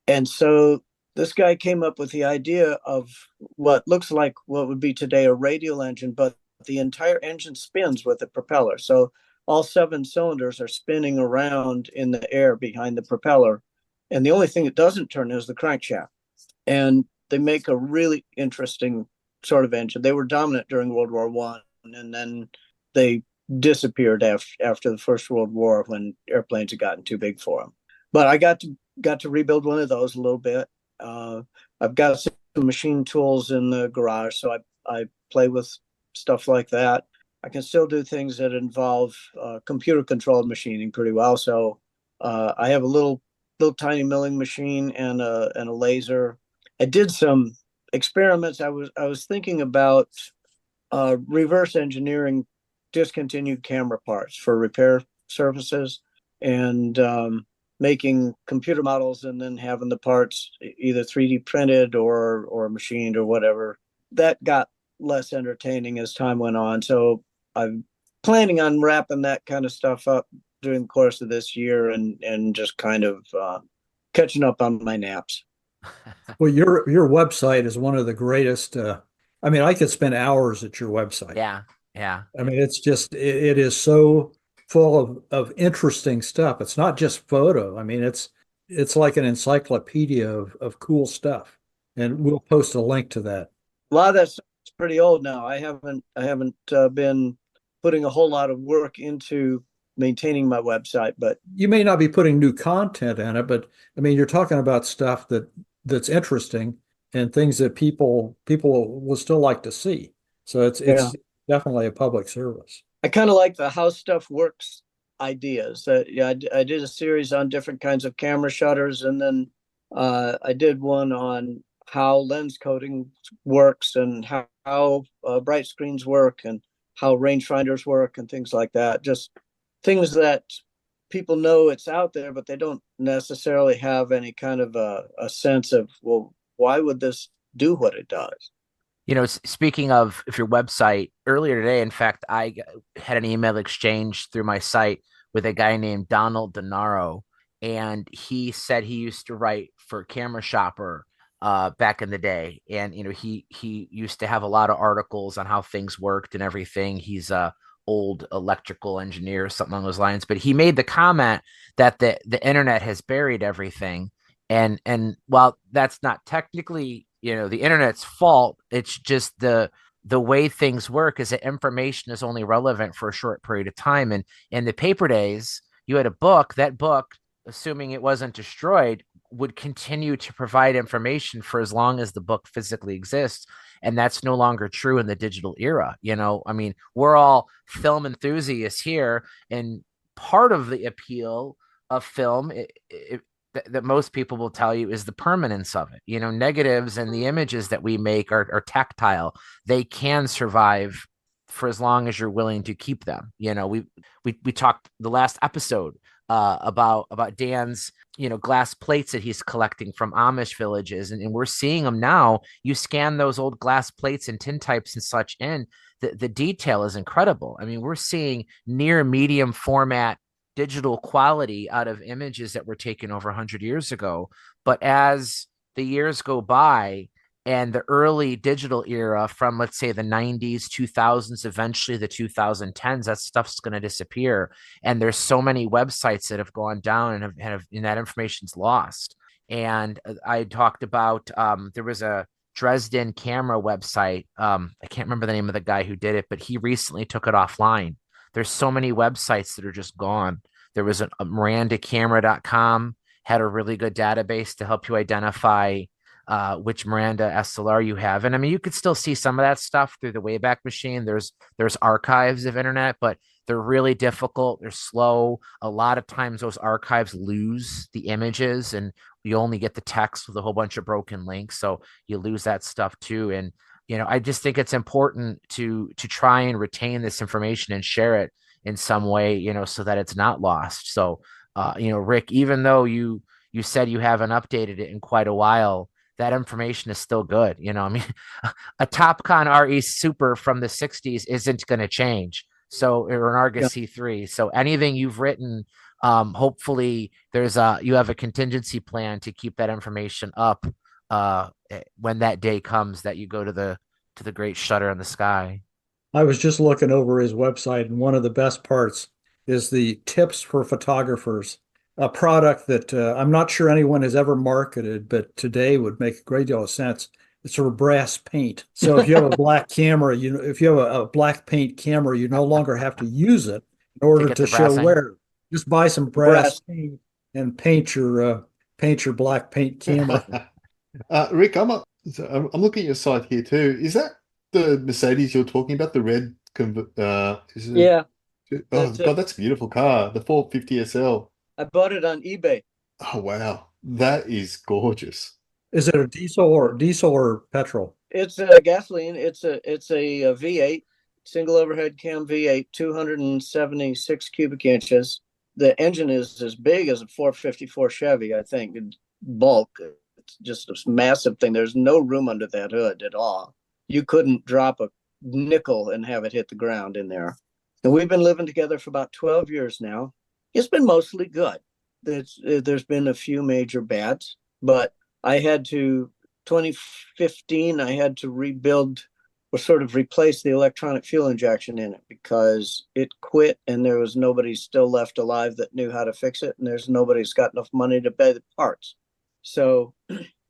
G: And so this guy came up with the idea of what looks like what would be today a radial engine, but the entire engine spins with a propeller. So all 7 cylinders are spinning around in the air behind the propeller. And the only thing that doesn't turn is the crankshaft. And they make a really interesting sort of engine. They were dominant during World War I, and then they disappeared after the First World War when airplanes had gotten too big for them. But I got to rebuild one of those a little bit. I've got some machine tools in the garage, so I play with stuff like that. I can still do things that involve computer-controlled machining pretty well. So I have a little tiny milling machine and a laser. I did some experiments. I was thinking about reverse engineering discontinued camera parts for repair services, and making computer models and then having the parts either 3D printed or machined or whatever. That got less entertaining as time went on. So I'm planning on wrapping that kind of stuff up during the course of this year and just kind of catching up on my naps.
D: Well, your website is one of the greatest. I mean, I could spend hours at your website.
C: Yeah.
D: I mean, it's just it is so full of interesting stuff. It's not just photo. I mean, it's like an encyclopedia of cool stuff. And we'll post a link to that.
G: A lot of that's pretty old now. I haven't been putting a whole lot of work into maintaining my website, but
D: you may not be putting new content in it, but I mean, you're talking about stuff that's interesting and things that people will still like to see. So it's definitely a public service.
G: I kind of like the how stuff works ideas. I did a series on different kinds of camera shutters, and then I did one on how lens coating works and how bright screens work and how rangefinders work and things like that. Just things that people know it's out there, but they don't necessarily have any kind of a sense of, well, why would this do what it does?
C: You know, speaking of your website, earlier today, in fact, I had an email exchange through my site with a guy named Donald Denaro, and he said he used to write for Camera Shopper back in the day. And, you know, he used to have a lot of articles on how things worked and everything. He's a old electrical engineer, something along those lines. But he made the comment that the internet has buried everything. And while that's not technically, you know, the internet's fault, it's just the way things work is that information is only relevant for a short period of time. And in the paper days, you had a book. That book, assuming it wasn't destroyed, would continue to provide information for as long as the book physically exists. And that's no longer true in the digital era. You know, I mean, we're all film enthusiasts here, and part of the appeal of film that most people will tell you is the permanence of it. You know, negatives and the images that we make are tactile. They can survive for as long as you're willing to keep them. You know, we talked the last episode about Dan's glass plates that he's collecting from Amish villages, and we're seeing them now. You scan those old glass plates and tin types and such in, the detail is incredible. I mean, we're seeing near medium format digital quality out of images that were taken over 100 years ago. But as the years go by, and the early digital era from, let's say, the 90s, 2000s, eventually the 2010s, that stuff's going to disappear. And there's so many websites that have gone down and that information's lost. And I talked about, there was a Dresden camera website. I can't remember the name of the guy who did it, but he recently took it offline. There's so many websites that are just gone. There was a mirandacamera.com, had a really good database to help you identify which Miranda SLR you have. And I mean, you could still see some of that stuff through the Wayback Machine. There's archives of internet, but they're really difficult. They're slow. A lot of times those archives lose the images and you only get the text with a whole bunch of broken links. So you lose that stuff too. And, I just think it's important to try and retain this information and share it in some way, so that it's not lost. So, Rick, even though you said you haven't updated it in quite a while, that information is still good. I mean, a Topcon RE Super from the 60s isn't going to change. So, or an Argus C3. So anything you've written, hopefully you have a contingency plan to keep that information up when that day comes that you go to the great shutter in the sky.
D: I was just looking over his website, and one of the best parts is the tips for photographers, a product that I'm not sure anyone has ever marketed, but today would make a great deal of sense. It's sort of brass paint. So if you have a black camera, if you have a black paint camera, you no longer have to use it in order to show wear. Just buy some brass paint and paint your black paint camera.
E: Rick, I'm looking at your site here too. Is that the Mercedes you're talking about? The red?
G: Yeah.
E: Oh God, that's a beautiful car. The 450 SL.
G: I bought it on eBay.
E: Oh wow, that is gorgeous.
D: Is it a diesel or petrol?
G: It's a gasoline. It's a V8, single overhead cam V8, 276 cubic inches. The engine is as big as a 454 Chevy, I think, in bulk. It's just a massive thing. There's no room under that hood at all. You couldn't drop a nickel and have it hit the ground in there. And we've been living together for about 12 years now. It's been mostly good. There's been a few major bads, but 2015, I had to rebuild or sort of replace the electronic fuel injection in it because it quit and there was nobody still left alive that knew how to fix it. And there's nobody's got enough money to pay the parts. So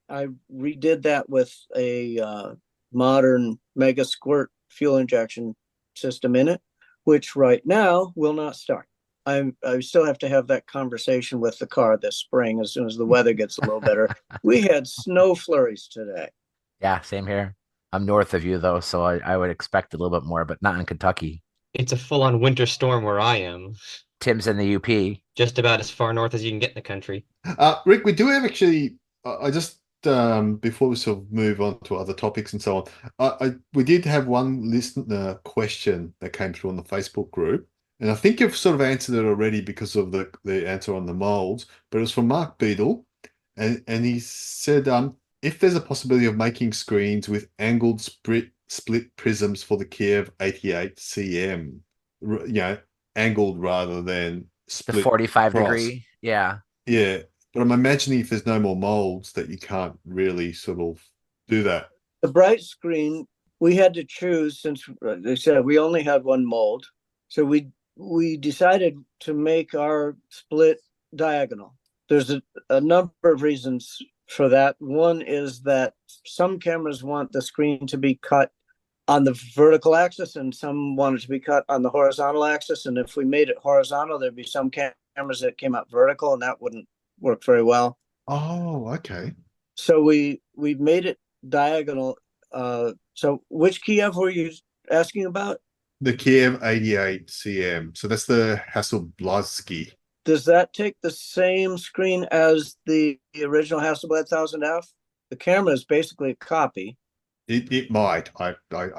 G: I redid that with a modern mega squirt fuel injection system in it, which right now will not start. I still have to have that conversation with the car this spring as soon as the weather gets a little better. We had snow flurries today.
C: Yeah, same here. I'm north of you, though, so I would expect a little bit more, but not in Kentucky.
J: It's a full-on winter storm where I am.
C: Tim's in the UP.
J: Just about as far north as you can get in the country.
E: Rick, we do have actually, I just, before we sort of move on to other topics and so on, we did have one listener question that came through on the Facebook group. And I think you've sort of answered it already because of the answer on the molds, but it was from Mark Beadle. And he said, if there's a possibility of making screens with angled split prisms for the Kiev 88 CM, angled rather than split.
C: The 45
E: cross.
C: degree. Yeah.
E: Yeah. But I'm imagining if there's no more molds that you can't really sort of do that.
G: The bright screen, we had to choose since they said we only had one mold. So we decided to make our split diagonal. There's a number of reasons for that. One is that some cameras want the screen to be cut on the vertical axis and some want it to be cut on the horizontal axis. And if we made it horizontal, there'd be some cameras that came out vertical and that wouldn't work very well.
E: Oh, okay.
G: So we made it diagonal. So which Kiev were you asking about?
E: The Kiev 88 CM. So that's the Hasselbladsky.
G: Does that take the same screen as the original Hasselblad 1000F? The camera is basically a copy.
E: It might. I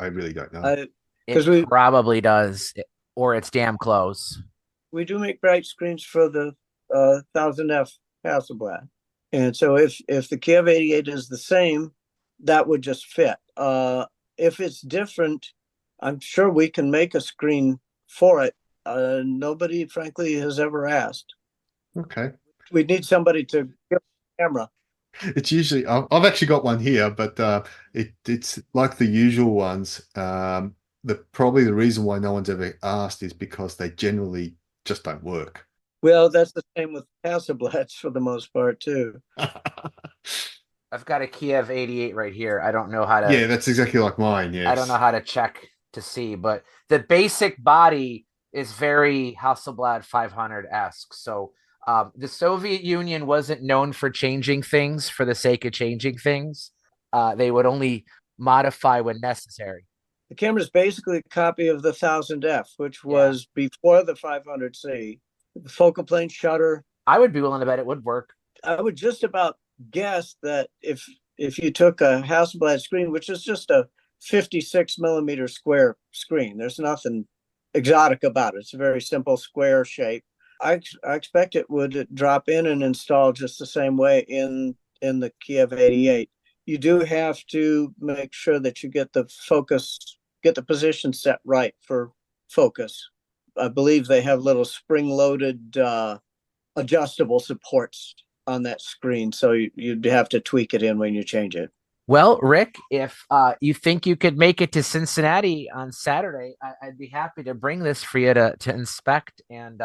E: really don't know.
C: It probably does, or it's damn close.
G: We do make bright screens for the 1000F Hasselblad. And so if the Kiev 88 is the same, that would just fit. If it's different, I'm sure we can make a screen for it. Nobody, frankly, has ever asked.
E: Okay.
G: We need somebody to give a camera.
E: It's usually I've actually got one here, but it's like the usual ones. Probably the reason why no one's ever asked is because they generally just don't work.
G: Well, that's the same with Hasselblads for the most part too.
C: I've got a Kiev 88 right here. I don't know how to.
E: Yeah, that's exactly like mine. Yes.
C: I don't know how to check to see, but the basic body is very Hasselblad 500-esque. So the Soviet Union wasn't known for changing things for the sake of changing things. They would only modify when necessary.
G: The camera is basically a copy of the 1000F, which was before the 500C. The focal plane shutter.
C: I would be willing to bet it would work.
G: I would just about guess that if you took a Hasselblad screen, which is just a 56 millimeter square screen, there's nothing exotic about it. It's a very simple square shape. I expect it would drop in and install just the same way in the Kiev 88. You do have to make sure that you get the position set right for focus. I believe they have little spring-loaded adjustable supports on that screen, so you'd have to tweak it in when you change it.
C: Well, Rick, if you think you could make it to Cincinnati on Saturday, I'd be happy to bring this for you to inspect, and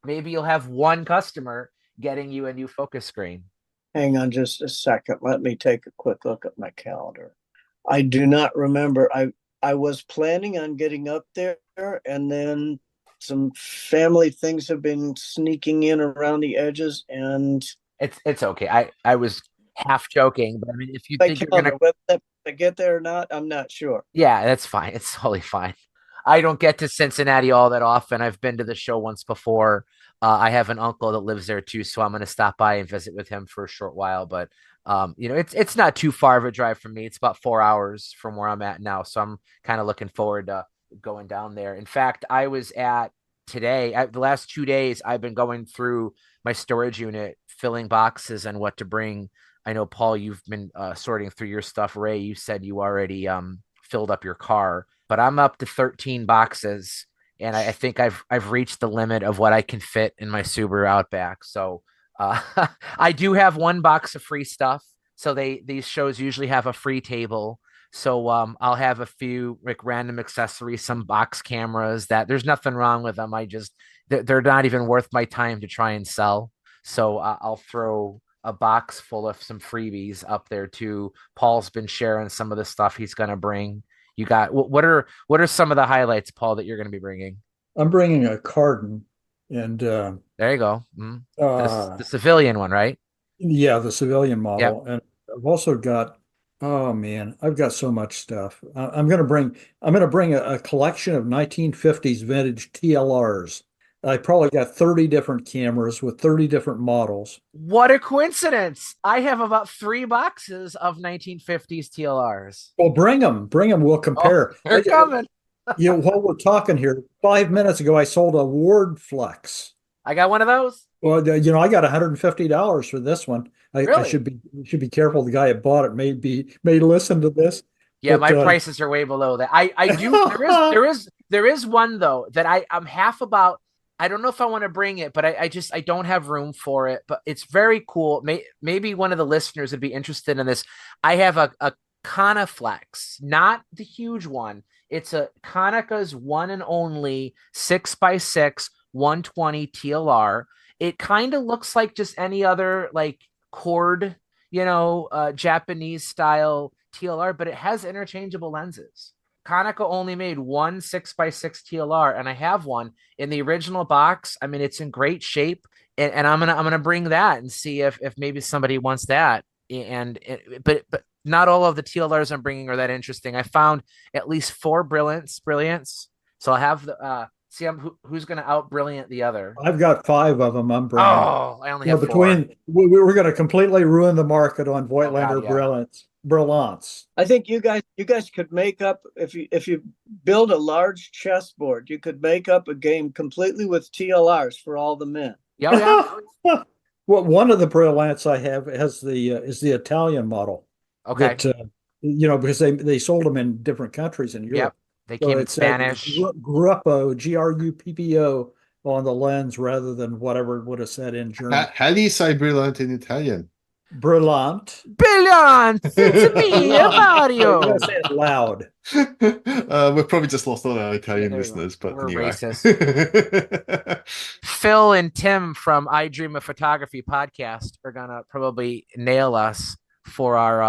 C: maybe you'll have one customer getting you a new focus screen.
G: Hang on just a second. Let me take a quick look at my calendar. I do not remember. I was planning on getting up there, and then some family things have been sneaking in around the edges, and
C: it's okay. I was half joking, but I mean, if you think you're gonna
G: whether I get there or not, I'm not sure.
C: Yeah, that's fine. It's totally fine. I don't get to Cincinnati all that often. I've been to the show once before. I have an uncle that lives there too, so I'm going to stop by and visit with him for a short while. But it's not too far of a drive from me. It's about 4 hours from where I'm at now, so I'm kind of looking forward to going down there. In fact, I was at the last 2 days, I've been going through my storage unit, filling boxes and what to bring. I know, Paul, you've been sorting through your stuff. Ray, you said you already filled up your car, but I'm up to 13 boxes, and I think I've reached the limit of what I can fit in my Subaru Outback. So I do have one box of free stuff. So these shows usually have a free table. So I'll have a few random accessories, some box cameras that there's nothing wrong with them. They're not even worth my time to try and sell. So I'll throw a box full of some freebies up there too. Paul's been sharing some of the stuff he's going to bring. You got, what are some of the highlights, Paul, that you're going to be bringing?
D: I'm bringing a Cardin, and
C: there you go. The civilian one, right?
D: Yeah, the civilian model.
C: Yep.
D: And I've also got, oh man, I've got so much stuff. I'm going to bring a collection of 1950s vintage TLRs. I probably got 30 different cameras with 30 different models.
C: What a coincidence. I have about 3 boxes of 1950s TLRs.
D: Well, bring them. We'll compare.
C: Oh, they're coming.
D: While we're talking here, 5 minutes ago, I sold a Ward Flex.
C: I got one of those.
D: Well, I got $150 for this one.
C: Really?
D: I should be careful. The guy that bought it may listen to this.
C: Yeah, but my prices are way below that. I do. There is one though that I'm half about. I don't know if I want to bring it, but I don't have room for it. But it's very cool. Maybe one of the listeners would be interested in this. I have a Conaflex, not the huge one. It's a Konika's one and only 6x6 120 TLR. It kind of looks like just any other like cord, Japanese style TLR, but it has interchangeable lenses. Konica only made one 6x6 TLR, and I have one in the original box. I mean, it's in great shape, and I'm gonna bring that and see if maybe somebody wants that. But not all of the TLRs I'm bringing are that interesting. I found at least 4 brilliants. So I'll have the who's gonna out brilliant the other.
D: I've got 5 of them. I'm bringing.
C: Oh, I only have 4.
D: We're going to completely ruin the market on Voigtlander Brillants.
G: I think you guys could make up, if you build a large chessboard, you could make up a game completely with TLRs for all the men.
C: Yeah, yeah.
D: Well, one of the Brillants I have has the is the Italian model.
C: Okay.
D: That because they sold them in different countries in
C: Yep.
D: Europe.
C: They
D: So
C: came in
D: it said
C: Spanish.
D: Gruppo, Gruppo on the lens rather than whatever it would have said in German.
E: How do you say brilliant in Italian?
D: Brillant.
C: Brilliant! It's me,
D: Brillant. You
C: Mario.
D: gotta say it loud.
E: We've probably just lost all our Italian
C: there we go.
E: listeners, but
C: We're
E: anyway.
C: racist. Phil and Tim from I Dream of Photography podcast are gonna probably nail us for our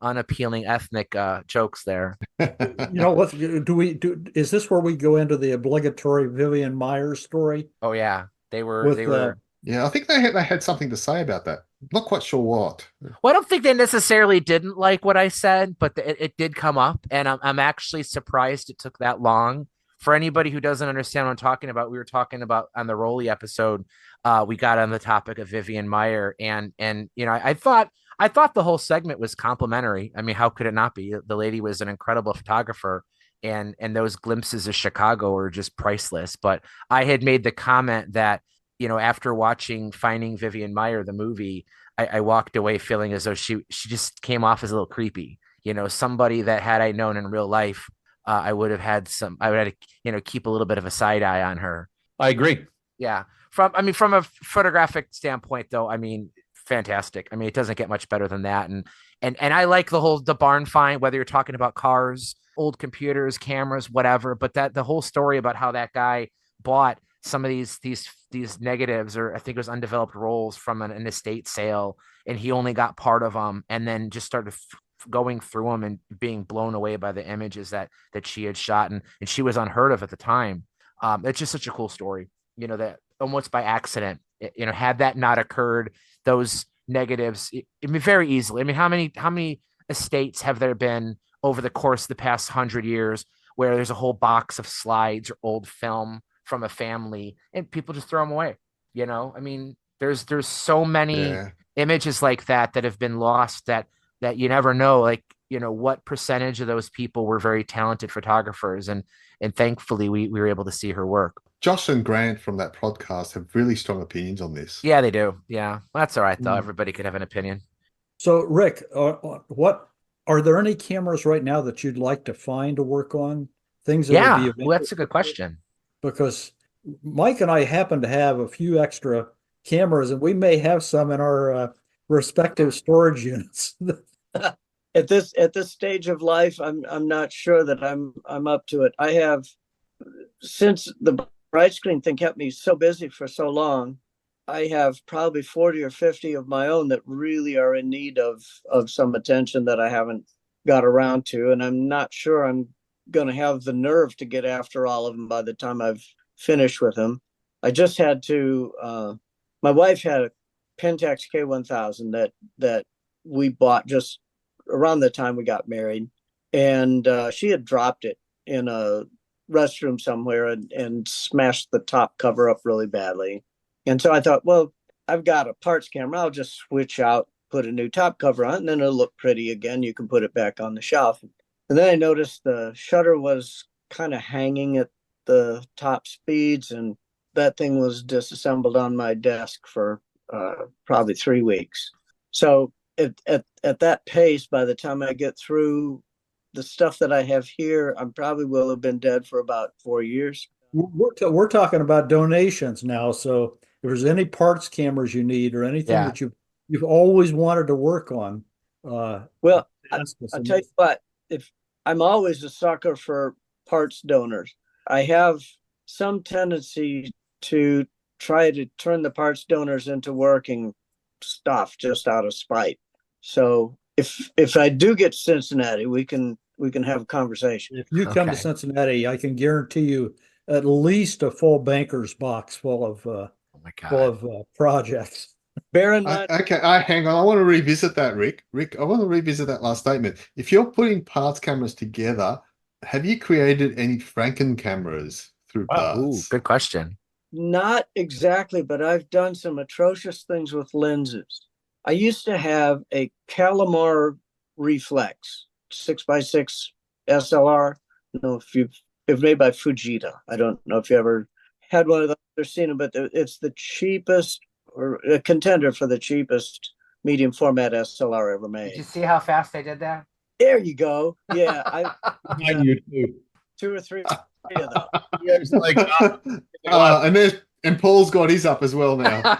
C: unappealing ethnic jokes there.
D: What do we do? Is this where we go into the obligatory Vivian Myers story?
C: Oh yeah, they were.
E: Yeah, I think they had something to say about that. Not quite sure what.
C: Well, I don't think they necessarily didn't like what I said, but it did come up, and I'm actually surprised it took that long. For anybody who doesn't understand what I'm talking about, we were talking about on the Rolly episode. We got on the topic of Vivian Meyer, and I thought the whole segment was complimentary. I mean, how could it not be? The lady was an incredible photographer, and those glimpses of Chicago are just priceless. But I had made the comment that after watching Finding Vivian Meyer, the movie, I walked away feeling as though she just came off as a little creepy. Somebody that had I known in real life, I would have to keep a little bit of a side eye on her.
H: I agree.
C: Yeah. From a photographic standpoint, though, I mean, fantastic. I mean, it doesn't get much better than that. And I like the barn find, whether you're talking about cars, old computers, cameras, whatever, but the whole story about how that guy bought some of these negatives, or I think it was undeveloped rolls from an estate sale, and he only got part of them, and then just started going through them and being blown away by the images that she had shot, and she was unheard of at the time. It's just such a cool story, that almost by accident, had that not occurred, those negatives, I mean, very easily. I mean, how many estates have there been over the course of the past 100 years where there's a whole box of slides or old film from a family and people just throw them away? I mean, there's so many images like that have been lost that you never know, like, what percentage of those people were very talented photographers, and thankfully we were able to see her work.
E: Josh and Grant from that podcast have really strong opinions on this.
C: Yeah, they do. Yeah, that's all right though. Everybody could have an opinion.
D: So Rick, what are there any cameras right now that you'd like to find to work on? Things that would be
C: that's a good question.
D: Because Mike and I happen to have a few extra cameras, and we may have some in our respective storage units.
G: At this stage of life, I'm not sure that I'm up to it. I have, since the bright screen thing kept me so busy for so long, I have probably 40 or 50 of my own that really are in need of some attention that I haven't got around to, and I'm not sure I'm going to have the nerve to get after all of them by the time I've finished with them. I just had to. My wife had a Pentax K1000 that we bought just around the time we got married, and she had dropped it in a restroom somewhere and smashed the top cover up really badly. And so I thought, well, I've got a parts camera. I'll just switch out, put a new top cover on, and then it'll look pretty again. You can put it back on the shelf. And then I noticed the shutter was kind of hanging at the top speeds, and that thing was disassembled on my desk for probably 3 weeks. So at that pace, by the time I get through the stuff that I have here, I probably will have been dead for about 4 years.
D: We're talking about donations now. So if there's any parts cameras you need or anything that you've always wanted to work on,
G: well, I'll tell you what, if I'm always a sucker for parts donors. I have some tendency to try to turn the parts donors into working stuff just out of spite. So if I do get to Cincinnati, we can have a conversation.
D: If you come to Cincinnati, I can guarantee you at least a full banker's box full of projects.
G: Bear in mind.
E: Hang on. I want to revisit that, Rick. Rick, I want to revisit that last statement. If you're putting parts cameras together, have you created any Franken cameras through parts?
C: Ooh, good question.
G: Not exactly, but I've done some atrocious things with lenses. I used to have a Calamar reflex 6x6 SLR. I don't know if it's made by Fujita. I don't know if you ever had one of those or seen them, but it's the cheapest or a contender for the cheapest medium format SLR ever made.
C: Did you see how fast I did that?
G: There you go. Yeah, I
H: You too.
G: 2 or 3 of them.
H: Yeah, it's like,
E: and Paul's got his up as well now.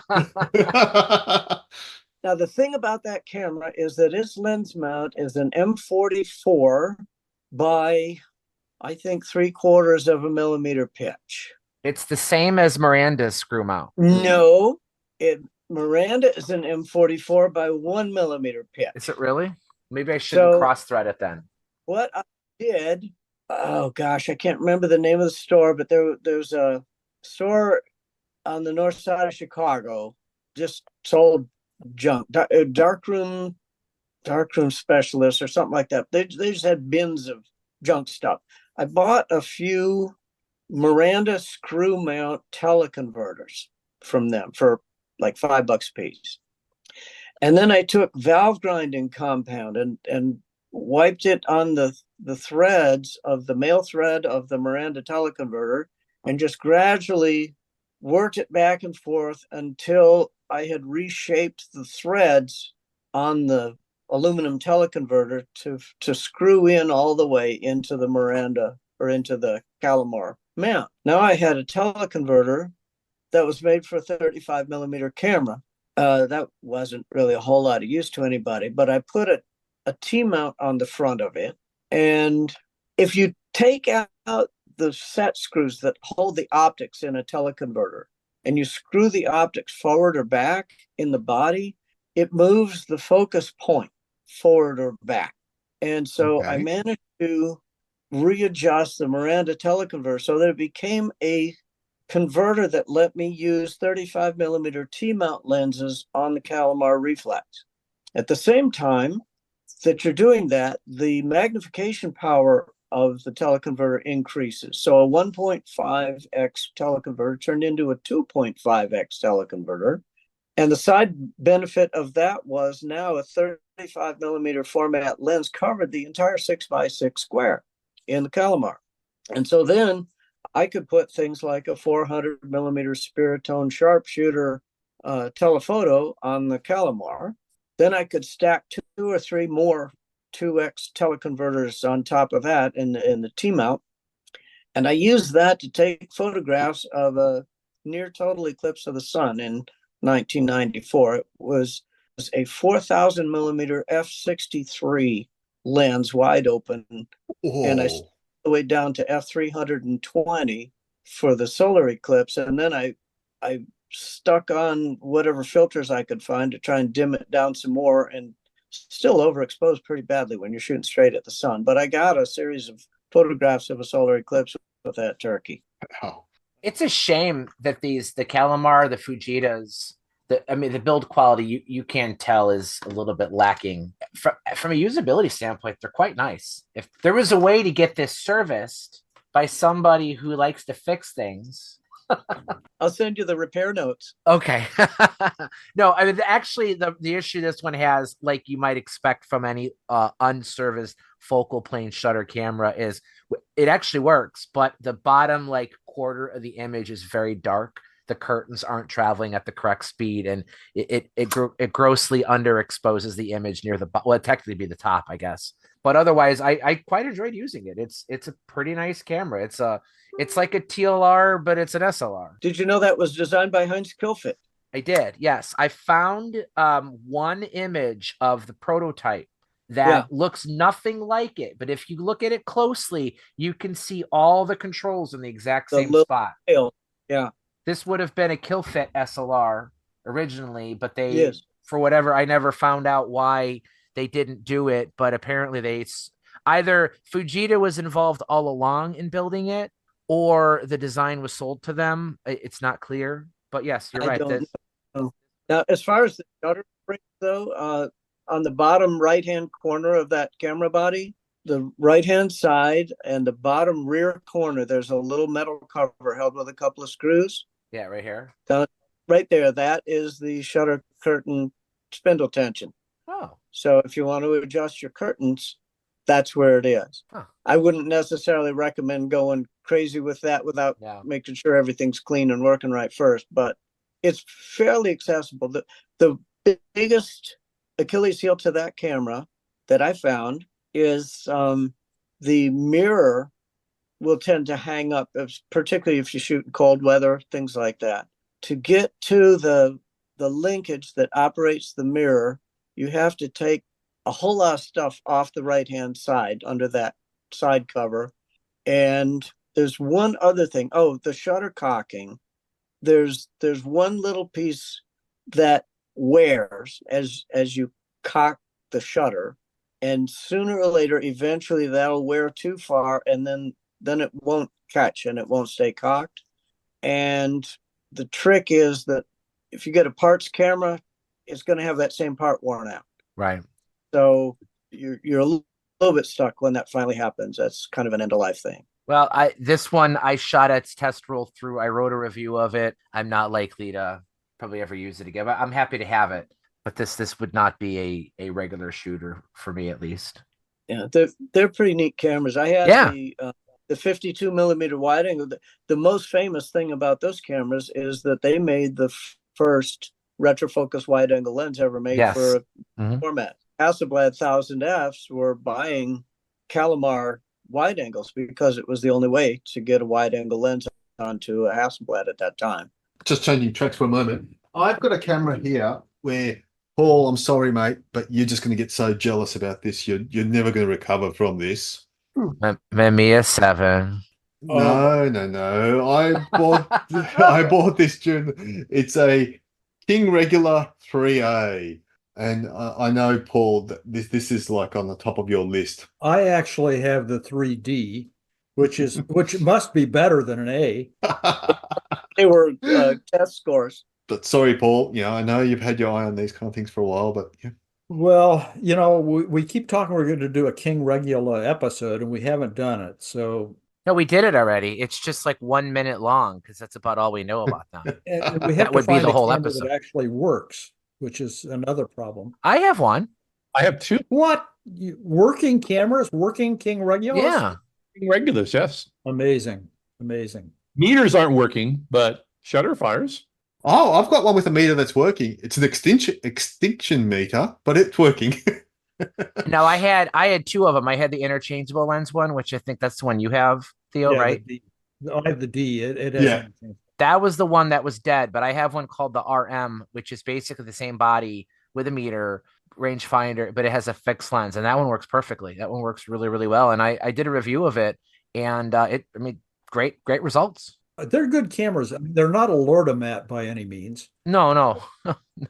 G: Now, the thing about that camera is that its lens mount is an M44 by, I think, 3/4 of a millimeter pitch.
C: It's the same as Miranda's screw mount.
G: No, Miranda is an M44 by 1 millimeter pitch.
C: Is it really? Maybe I shouldn't cross thread it then.
G: What I did, oh gosh, I can't remember the name of the store, but there's a store on the north side of Chicago, just sold junk, darkroom specialists or something like that. They just had bins of junk stuff. I bought a few Miranda screw mount teleconverters from them for like $5 a piece. And then I took valve grinding compound and wiped it on the threads of the male thread of the Miranda teleconverter and just gradually worked it back and forth until I had reshaped the threads on the aluminum teleconverter to screw in all the way into the Miranda or into the Calamar mount. Now I had a teleconverter that was made for a 35 millimeter camera. That wasn't really a whole lot of use to anybody, but I put a T-mount on the front of it. And if you take out the set screws that hold the optics in a teleconverter and you screw the optics forward or back in the body, it moves the focus point forward or back. And so I managed to readjust the Miranda teleconverter so that it became a converter that let me use 35 millimeter T-mount lenses on the Calamar reflex. At the same time that you're doing that, the magnification power of the teleconverter increases. So a 1.5x teleconverter turned into a 2.5x teleconverter. And the side benefit of that was now a 35 millimeter format lens covered the entire 6x6 square in the Calamar. And so then I could put things like a 400 millimeter Spiritone sharpshooter telephoto on the Calamar. Then I could stack 2 or 3 more 2x teleconverters on top of that in the T-mount. And I used that to take photographs of a near total eclipse of the sun in 1994. It was a 4,000 millimeter f63 lens, wide open.
E: Whoa.
G: And I the way down to f320 for the solar eclipse, and then I stuck on whatever filters I could find to try and dim it down some more, and still overexposed pretty badly when you're shooting straight at the sun. But I got a series of photographs of a solar eclipse with that turkey.
E: Wow.
C: It's a shame that the Calamar, the Fujitas, the build quality you can tell is a little bit lacking. From a usability standpoint, they're quite nice. If there was a way to get this serviced by somebody who likes to fix things,
G: I'll send you the repair notes.
C: Okay. No, I mean, actually, the issue this one has, like you might expect from any unserviced focal plane shutter camera, is it actually works, but the bottom quarter of the image is very dark. The curtains aren't traveling at the correct speed, and it grossly underexposes the image near it'd technically be the top, I guess. But otherwise, I quite enjoyed using it. It's a pretty nice camera. It's like a TLR, but it's an SLR.
G: Did you know that was designed by Heinz Kilfit?
C: I did, yes. I found one image of the prototype that looks nothing like it, but if you look at it closely, you can see all the controls in the exact same spot.
G: Yeah.
C: This would have been a Kilfit SLR originally, but for whatever, I never found out why they didn't do it, but apparently either Fujita was involved all along in building it, or the design was sold to them. It's not clear, but yes, you're right.
G: Don't know. Now, as far as the shutter springs, though, on the bottom right-hand corner of that camera body, the right-hand side and the bottom rear corner, there's a little metal cover held with a couple of screws.
C: Yeah, right here.
G: Right there, that is the shutter curtain spindle tension.
C: Oh.
G: So if you want to adjust your curtains, that's where it is.
C: Huh.
G: I wouldn't necessarily recommend going crazy with that without
C: Yeah.
G: making sure everything's clean and working right first. But it's fairly accessible. The biggest Achilles heel to that camera that I found is the mirror will tend to hang up, particularly if you shoot in cold weather, things like that. To get to the linkage that operates the mirror, you have to take a whole lot of stuff off the right-hand side under that side cover. And there's one other thing. Oh, the shutter cocking. There's one little piece that wears as you cock the shutter, and sooner or later, eventually that'll wear too far, and then it won't catch and it won't stay cocked. And the trick is that if you get a parts camera, it's going to have that same part worn out.
C: Right.
G: So you're a little bit stuck when that finally happens. That's kind of an end of life thing.
C: Well, this one I shot its test roll through. I wrote a review of it. I'm not likely to probably ever use it again, but I'm happy to have it. But this would not be a regular shooter for me, at least.
G: Yeah, they're pretty neat cameras. I had the 52 millimeter wide angle. The most famous thing about those cameras is that they made the first retrofocus wide angle lens ever made for a format. Hasselblad 1000Fs were buying Calamar wide angles because it was the only way to get a wide angle lens onto a Hasselblad at that time.
E: Just changing tracks for a moment. I've got a camera here where, Paul, I'm sorry, mate, but you're just going to get so jealous about this. You're never going to recover from this.
C: Mamiya 7.
E: No. I bought this during. It's a King Regular 3A. And I know, Paul, that this is like on the top of your list.
D: I actually have the 3D, which must be better than an A.
G: They were test scores.
E: But sorry, Paul, I know you've had your eye on these kind of things for a while, but yeah.
D: Well, we keep talking we're going to do a King Regular episode, and we haven't done it. So
C: No, we did it already. It's just like 1 minute long because that's about all we know about them.
D: and we have
C: That would be the whole episode.
D: that actually works, which is another problem.
C: I have one.
H: I have two.
D: What? Working cameras? Working King Regulars?
C: Yeah.
H: Regulars, yes.
D: Amazing.
H: Meters aren't working, but shutter fires.
E: Oh, I've got one with a meter that's working. It's an extinction meter, but it's working.
C: No, I had two of them. I had the interchangeable lens one, which I think that's the one you have, Theo, right?
D: I have the D. It has
C: That was the one that was dead, but I have one called the RM, which is basically the same body with a meter, rangefinder, but it has a fixed lens, and that one works perfectly. That one works really, really well. And I did a review of it, and great results.
D: They're good cameras. I mean, they're not a Lordomat by any means.
C: No.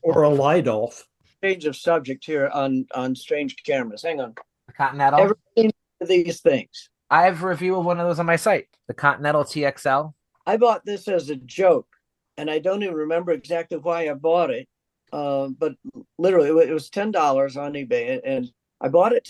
D: Or a Lidolf.
G: Change of subject here on strange cameras. Hang on.
C: The Continental.
G: Ever seen these things?
C: I have a review of one of those on my site. The Continental TXL.
G: I bought this as a joke, and I don't even remember exactly why I bought it. But literally, it was $10 on eBay, and I bought it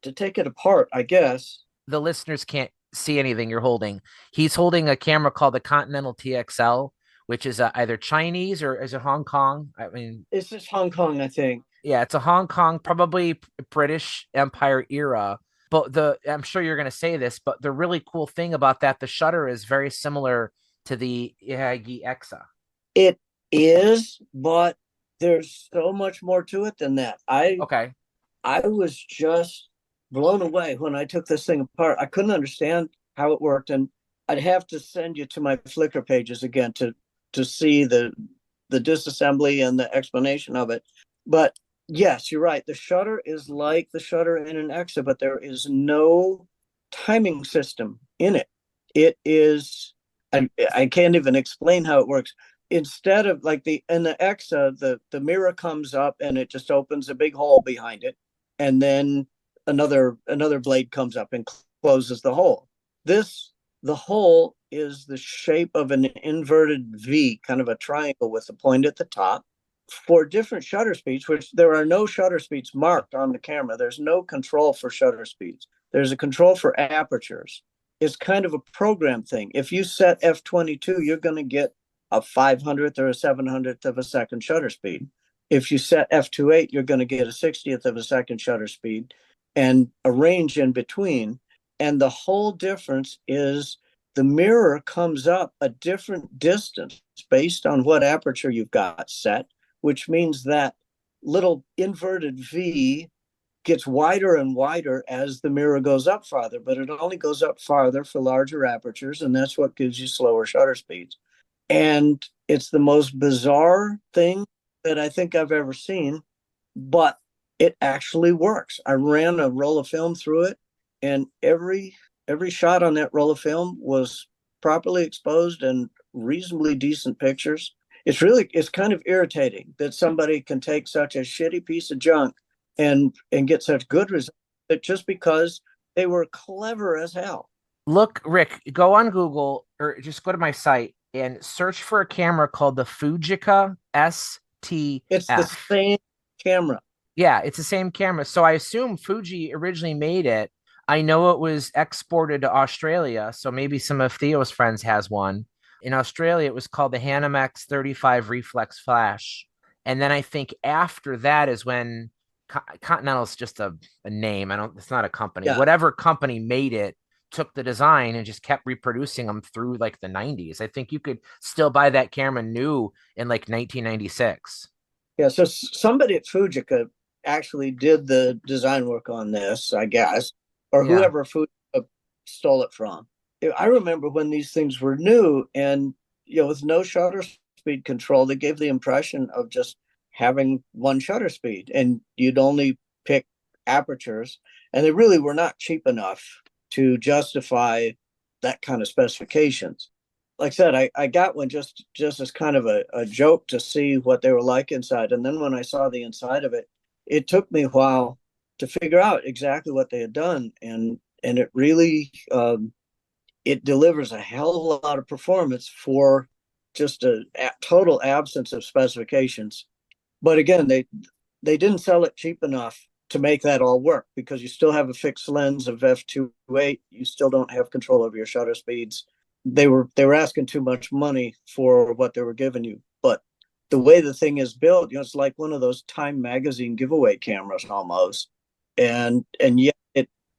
G: to take it apart, I guess.
C: The listeners can't see anything you're holding. He's holding a camera called the Continental TXL, which is either Chinese or is it Hong Kong? I mean,
G: it's just Hong Kong, I think.
C: Yeah, it's a Hong Kong, probably British Empire era. But I'm sure you're going to say this, but the really cool thing about that, the shutter is very similar to the Ihagee Exa.
G: It is, but there's so much more to it than that. I was just blown away when I took this thing apart. I couldn't understand how it worked, and I'd have to send you to my Flickr pages again to see the disassembly and the explanation of it. But yes, you're right. The shutter is like the shutter in an Exa, but there is no timing system in it. It is, I can't even explain how it works. Instead of like in the Exa, the mirror comes up and it just opens a big hole behind it, and then another blade comes up and closes the hole. The hole is the shape of an inverted V, kind of a triangle with a point at the top. For different shutter speeds, which there are no shutter speeds marked on the camera. There's no control for shutter speeds. There's a control for apertures. It's kind of a program thing. If you set f22, you're going to get a 500th or a 700th of a second shutter speed. If you set f28, you're going to get a 60th of a second shutter speed and a range in between. And the whole difference is the mirror comes up a different distance based on what aperture you've got set, which means that little inverted V gets wider and wider as the mirror goes up farther, but it only goes up farther for larger apertures, and that's what gives you slower shutter speeds. And it's the most bizarre thing that I think I've ever seen, but it actually works. I ran a roll of film through it, and every shot on that roll of film was properly exposed and reasonably decent pictures. It's kind of irritating that somebody can take such a shitty piece of junk and get such good results just because they were clever as hell.
C: Look, Rick, go on Google or just go to my site and search for a camera called the Fujica STF.
G: It's the same camera.
C: Yeah, it's the same camera. So I assume Fuji originally made it. I know it was exported to Australia, so maybe some of Theo's friends has one. In Australia, it was called the Hanimex 35 Reflex Flash. And then I think after that is when Continental is just a name. It's not a company.
G: Yeah.
C: Whatever company made it took the design and just kept reproducing them through like the 90s. I think you could still buy that camera new in like 1996.
G: Yeah, so somebody at Fujica actually did the design work on this, I guess, or whoever Fujica stole it from. I remember when these things were new and, with no shutter speed control, they gave the impression of just having one shutter speed, and you'd only pick apertures, and they really were not cheap enough to justify that kind of specifications. Like I said, I got one just as kind of a joke to see what they were like inside. And then when I saw the inside of it, it took me a while to figure out exactly what they had done. And it really, it delivers a hell of a lot of performance for just a total absence of specifications. But again, they didn't sell it cheap enough to make that all work, because you still have a fixed lens of f2.8. You still don't have control over your shutter speeds. They were asking too much money for what they were giving you. But the way the thing is built, it's like one of those Time magazine giveaway cameras almost. And yet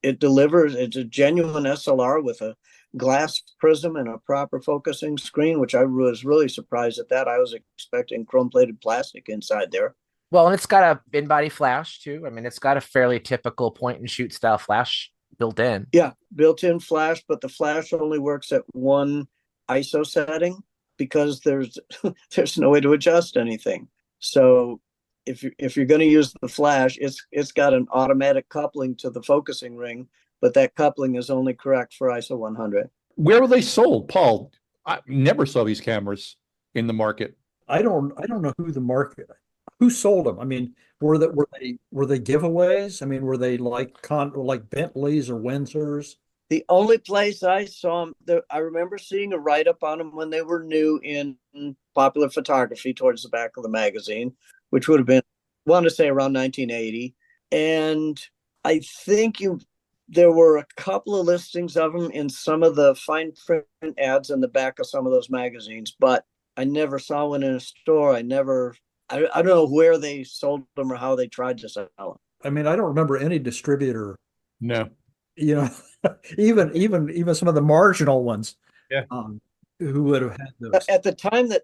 G: it delivers. It's a genuine SLR with a glass prism and a proper focusing screen, which I was really surprised at that. I was expecting chrome-plated plastic inside there.
C: Well, and it's got a in-body flash too. I mean, it's got a fairly typical point-and-shoot style flash built in.
G: Yeah, built-in flash, but the flash only works at one ISO setting because there's no way to adjust anything. So if you're going to use the flash, it's got an automatic coupling to the focusing ring, but that coupling is only correct for ISO 100.
H: Where were they sold, Paul? I never saw these cameras in the market.
D: I don't know who sold them. I mean, were they giveaways? I mean, were they like Bentleys or Windsors?
G: The only place I saw them, I remember seeing a write-up on them when they were new in Popular Photography towards the back of the magazine, which would have been, I want to say, around 1980. And I think there were a couple of listings of them in some of the fine print ads in the back of some of those magazines, but I never saw one in a store. I don't know where they sold them or how they tried to sell them.
D: I mean, I don't remember any distributor.
H: No.
D: Even some of the marginal ones.
H: Yeah.
D: Who would have had those?
G: At the time that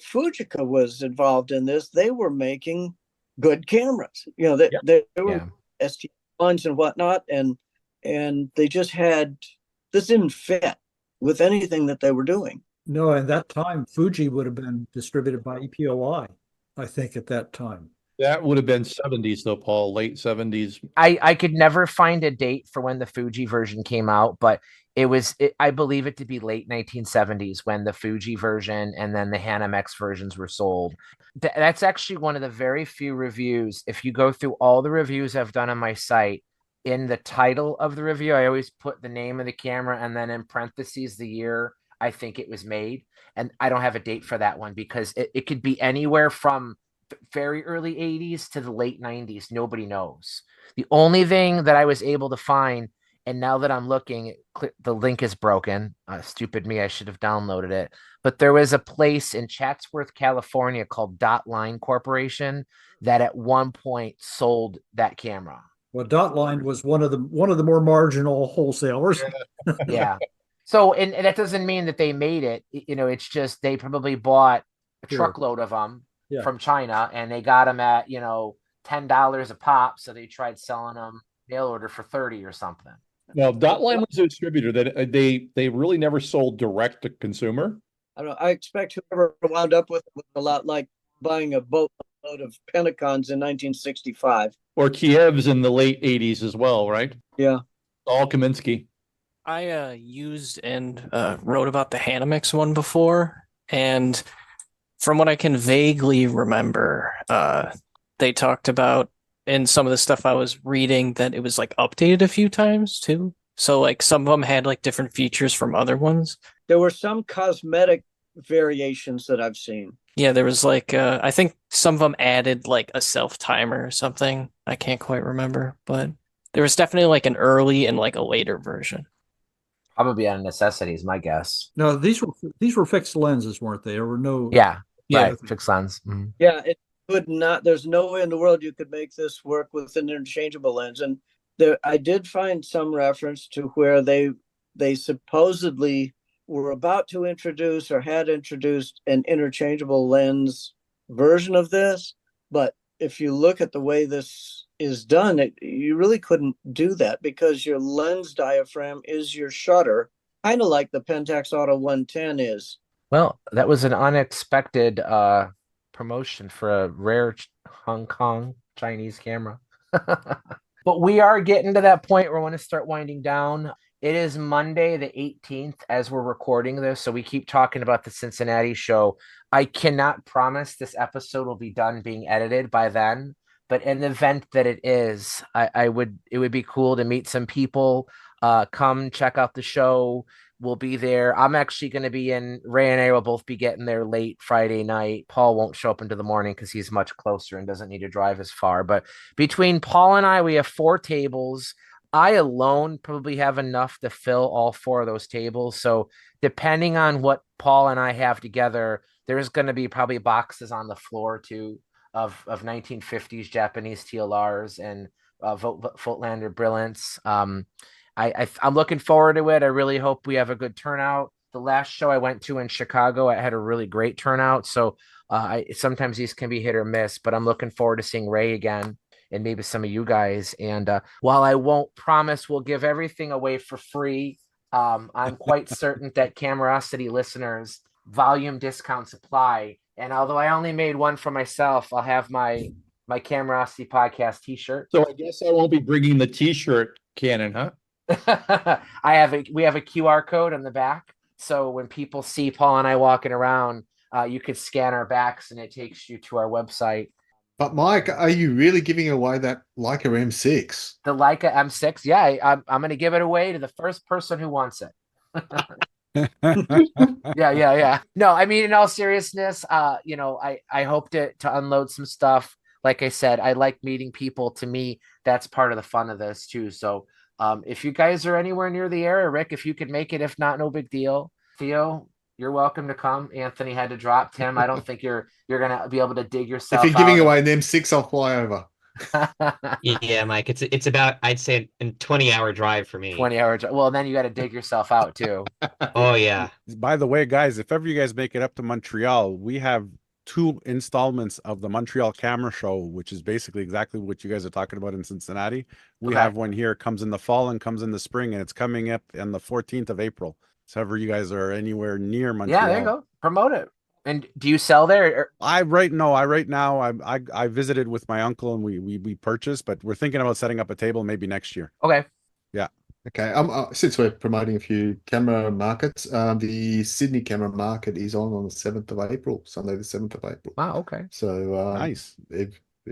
G: Fujica was involved in this, they were making good cameras. They were ST1s and whatnot, and they just this didn't fit with anything that they were doing.
D: No, at that time, Fuji would have been distributed by EPOI, I think, at that time.
H: That would have been 70s though, Paul, late 70s.
C: I could never find a date for when the Fuji version came out, but I believe it to be late 1970s when the Fuji version and then the Hanimex versions were sold. That's actually one of the very few reviews. If you go through all the reviews I've done on my site, in the title of the review, I always put the name of the camera and then in parentheses the year I think it was made. And I don't have a date for that one because it could be anywhere from very early 80s to the late 90s. Nobody knows. The only thing that I was able to find, and now that I'm looking, the link is broken. Stupid me, I should have downloaded it. But there was a place in Chatsworth, California called Dot Line Corporation that at one point sold that camera.
D: Well, Dot Line was one of the more marginal wholesalers.
C: Yeah. So, and that doesn't mean that they made it. It's just they probably bought a truckload of them from China, and they got them at $10 a pop. So they tried selling them mail order for 30 or something.
H: Now, Dotline was a distributor that they really never sold direct to consumer.
G: I don't know. I expect whoever wound up with it was a lot like buying a boatload of Penticons in 1965.
H: Or Kievs in the late 80s as well, right?
G: Yeah.
H: All Kaminsky.
K: I used and wrote about the Hanamix one before, and from what I can vaguely remember, they talked about in some of the stuff I was reading that it was like updated a few times too. So like some of them had like different features from other ones.
G: There were some cosmetic variations that I've seen.
K: Yeah, there was like I think some of them added like a self timer or something. I can't quite remember, but there was definitely like an early and like a later version.
C: Probably out of necessity is my guess.
D: No, these were fixed lenses, weren't they? There were no.
C: Yeah, right. Fixed lens. Mm-hmm.
G: Yeah, it could not. There's no way in the world you could make this work with an interchangeable lens. And I did find some reference to where they supposedly were about to introduce or had introduced an interchangeable lens version of this. But if you look at the way this is done, you really couldn't do that because your lens diaphragm is your shutter, kind of like the Pentax Auto 110 is.
C: Well, that was an unexpected promotion for a rare Hong Kong Chinese camera. But we are getting to that point where we want to start winding down. It is Monday, the 18th, as we're recording this. So we keep talking about the Cincinnati show. I cannot promise this episode will be done being edited by then. But in the event that it is, it would be cool to meet some people. Come check out the show. We'll be there. I'm actually going to be in. Ray and I will both be getting there late Friday night. Paul won't show up into the morning because he's much closer and doesn't need to drive as far. But between Paul and I, we have 4 tables. I alone probably have enough to fill all 4 of those tables. So depending on what Paul and I have together, there's going to be probably boxes on the floor too of 1950s Japanese TLRs and Voigtlander Brilliants. I'm looking forward to it. I really hope we have a good turnout. The last show I went to in Chicago, I had a really great turnout. So sometimes these can be hit or miss, but I'm looking forward to seeing Ray again and maybe some of you guys. And while I won't promise we'll give everything away for free, I'm quite certain that Camerosity listeners volume discounts apply. And although I only made one for myself, I'll have my Camerosity Podcast t-shirt.
H: So I guess I won't be bringing the t-shirt cannon, huh?
C: We have a QR code on the back. So when people see Paul and I walking around, you could scan our backs and it takes you to our website.
E: But Mike, are you really giving away that Leica M6?
C: The Leica M6? Yeah, I'm going to give it away to the first person who wants it. Yeah. No, I mean, in all seriousness, I hope to unload some stuff. Like I said, I like meeting people. To me, that's part of the fun of this too. So if you guys are anywhere near the area, Rick, if you could make it, if not, no big deal. Theo, you're welcome to come. Anthony had to drop. Tim, I don't think you're gonna be able to dig yourself.
E: If you're giving away an M6, I'll fly over.
J: Yeah, Mike, it's about, I'd say, a 20-hour drive for me.
C: 20-hour drive. Well, then you got to dig yourself out too.
J: Oh yeah.
I: By the way, guys, if ever you guys make it up to Montreal, we have 2 installments of the Montreal Camera Show, which is basically exactly what you guys are talking about in Cincinnati. We have one here, comes in the fall and comes in the spring, and it's coming up on the 14th of April. So ever you guys are anywhere near Montreal.
C: Yeah, there you go. Promote it. And do you sell there?
I: Right now I visited with my uncle and we purchased, but we're thinking about setting up a table maybe next year.
C: Okay.
I: Yeah.
E: Okay. Since we're promoting a few camera markets, the Sydney camera market is on the 7th of April, Sunday the 7th of April.
C: Wow. Okay.
E: So
I: nice.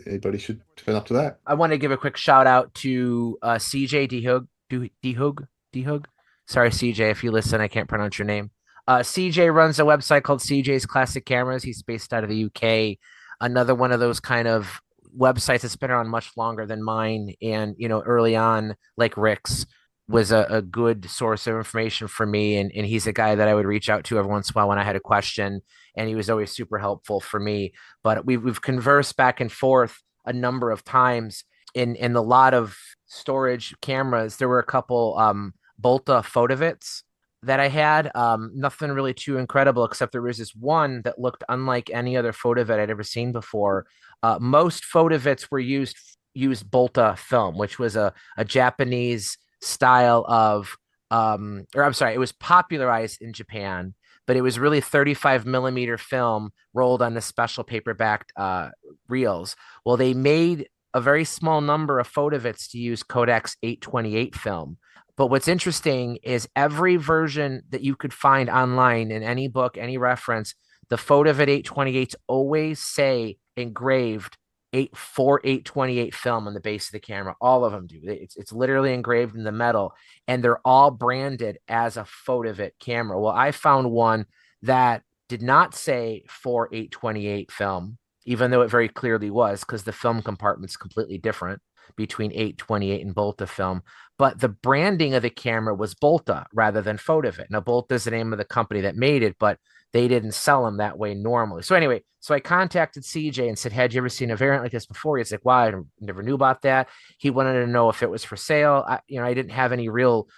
E: Everybody should turn up to that.
C: I want to give a quick shout out to CJ Dehug. Sorry, CJ, if you listen, I can't pronounce your name. CJ runs a website called CJ's Classic Cameras. He's based out of the UK. Another one of those kind of websites that's been around much longer than mine. And, early on, like Rick's, was a good source of information for me. And he's a guy that I would reach out to every once in a while when I had a question. And he was always super helpful for me. But we've conversed back and forth a number of times in the lot of storage cameras. There were a couple Bolta Fotovits that I had. Nothing really too incredible, except there was this one that looked unlike any other photovet I'd ever seen before. Most photovets were used Bolta film, which was a Japanese style of, or I'm sorry, it was popularized in Japan, but it was really 35 millimeter film rolled on the special paperback reels. Well, they made a very small number of photovets to use Kodak's 828 film. But what's interesting is every version that you could find online in any book, any reference, the photovet 828s always say engraved 828 film on the base of the camera. All of them do. It's literally engraved in the metal, and they're all branded as a photovet camera. Well, I found one that did not say 828 film, even though it very clearly was, because the film compartment's completely different between 828 and Bolta film. But the branding of the camera was Bolta rather than Photovit. Now, Bolta is the name of the company that made it, but they didn't sell them that way normally. So anyway, so I contacted CJ and said, had you ever seen a variant like this before? He's like, wow, I never knew about that. He wanted to know if it was for sale. I didn't have any real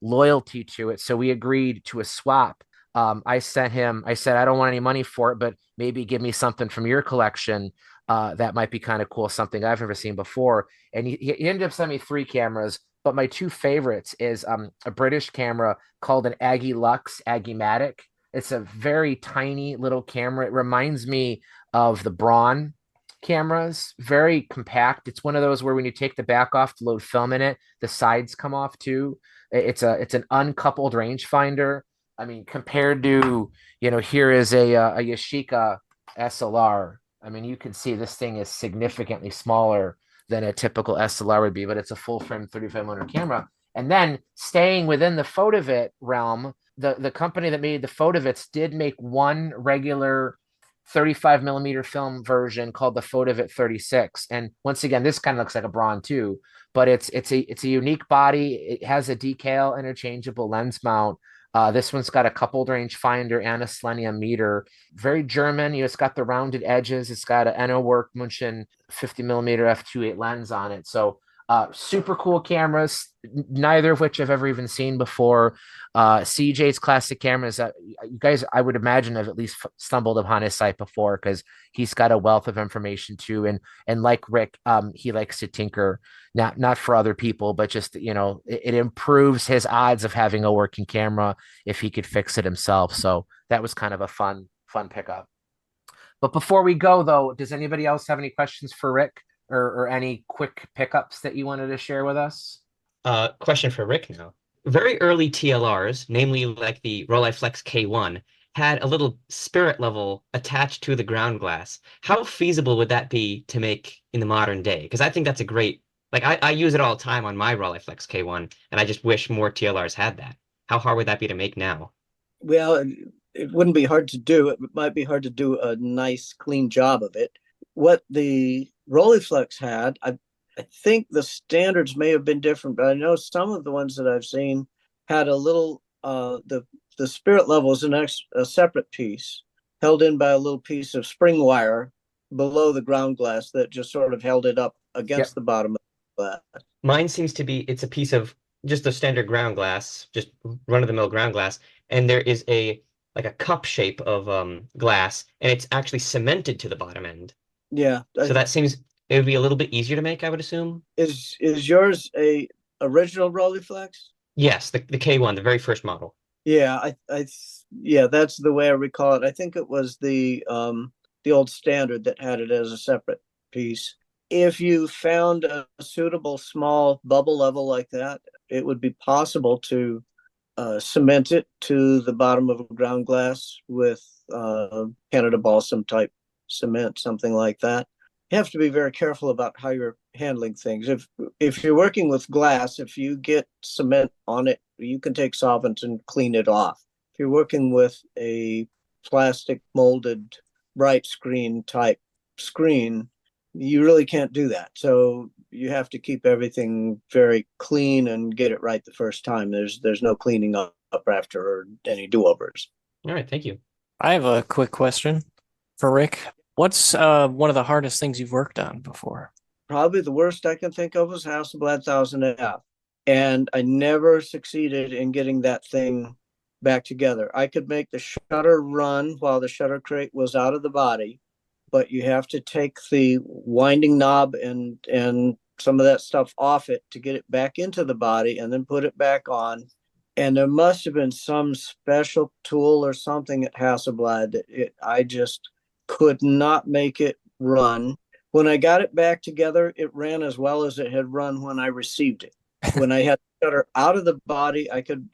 C: loyalty to it. So we agreed to a swap. I said, I don't want any money for it, but maybe give me something from your collection that might be kind of cool, something I've never seen before. And he ended up sending me 3 cameras, but my 2 favorites is a British camera called an Aggie Lux Aggie-matic. It's a very tiny little camera. It reminds me of the Braun cameras, very compact. It's one of those where when you take the back off to load film in it, the sides come off too. It's an uncoupled rangefinder. I mean, compared to, here is a Yashica SLR. I mean, you can see this thing is significantly smaller than a typical SLR would be, but it's a full frame 35mm camera. And then staying within the Photovit realm, the company that made the Photovits did make one regular 35mm film version called the Photovit 36. And once again, this kind of looks like a Braun too, but it's a unique body. It has a decal interchangeable lens mount. This one's got a coupled range finder and a selenium meter. Very German. It's got the rounded edges. It's got an Enno Workmanschen 50mm f2.8 lens on it. So super cool cameras, neither of which I've ever even seen before. CJ's classic cameras, you guys, I would imagine, have at least stumbled upon his site before, because he's got a wealth of information too. And like Rick, he likes to tinker, not for other people, but just, it improves his odds of having a working camera if he could fix it himself. So that was kind of a fun pickup. But before we go, though, does anybody else have any questions for Rick? Or any quick pickups that you wanted to share with us?
J: Question for Rick now. Very early TLRs, namely like the Rolleiflex K1, had a little spirit level attached to the ground glass. How feasible would that be to make in the modern day? Because I think that's a great, I use it all the time on my Rolleiflex K1, and I just wish more TLRs had that. How hard would that be to make now?
G: Well, it wouldn't be hard to do. It might be hard to do a nice, clean job of it. What the Rolleiflex had, I think the standards may have been different, but I know some of the ones that I've seen had a little, the spirit level is a separate piece held in by a little piece of spring wire below the ground glass that just sort of held it up against the bottom of the glass.
J: Mine seems to be, it's a piece of just a standard ground glass, just run-of-the-mill ground glass, and there is a cup shape of glass, and it's actually cemented to the bottom end.
G: Yeah.
J: So that seems, it would be a little bit easier to make, I would assume.
G: Is yours a original Rolleiflex?
J: Yes, the K1, the very first model.
G: Yeah, yeah, that's the way I recall it. I think it was the old standard that had it as a separate piece. If you found a suitable small bubble level like that, it would be possible to cement it to the bottom of a ground glass with Canada balsam type cement, something like that. You have to be very careful about how you're handling things. If you're working with glass, if you get cement on it, you can take solvent and clean it off. If you're working with a plastic molded bright screen type screen, you really can't do that. So you have to keep everything very clean and get it right the first time. There's no cleaning up after or any do-overs.
J: All right, thank you.
K: I have a quick question for Rick. What's one of the hardest things you've worked on before?
G: Probably the worst I can think of was Hasselblad 1000F. and I never succeeded in getting that thing back together. I could make the shutter run while the shutter crate was out of the body, but you have to take the winding knob and some of that stuff off it to get it back into the body and then put it back on. And there must have been some special tool or something at Hasselblad that I just could not make it run. When I got it back together, it ran as well as it had run when I received it. When I had the shutter out of the body,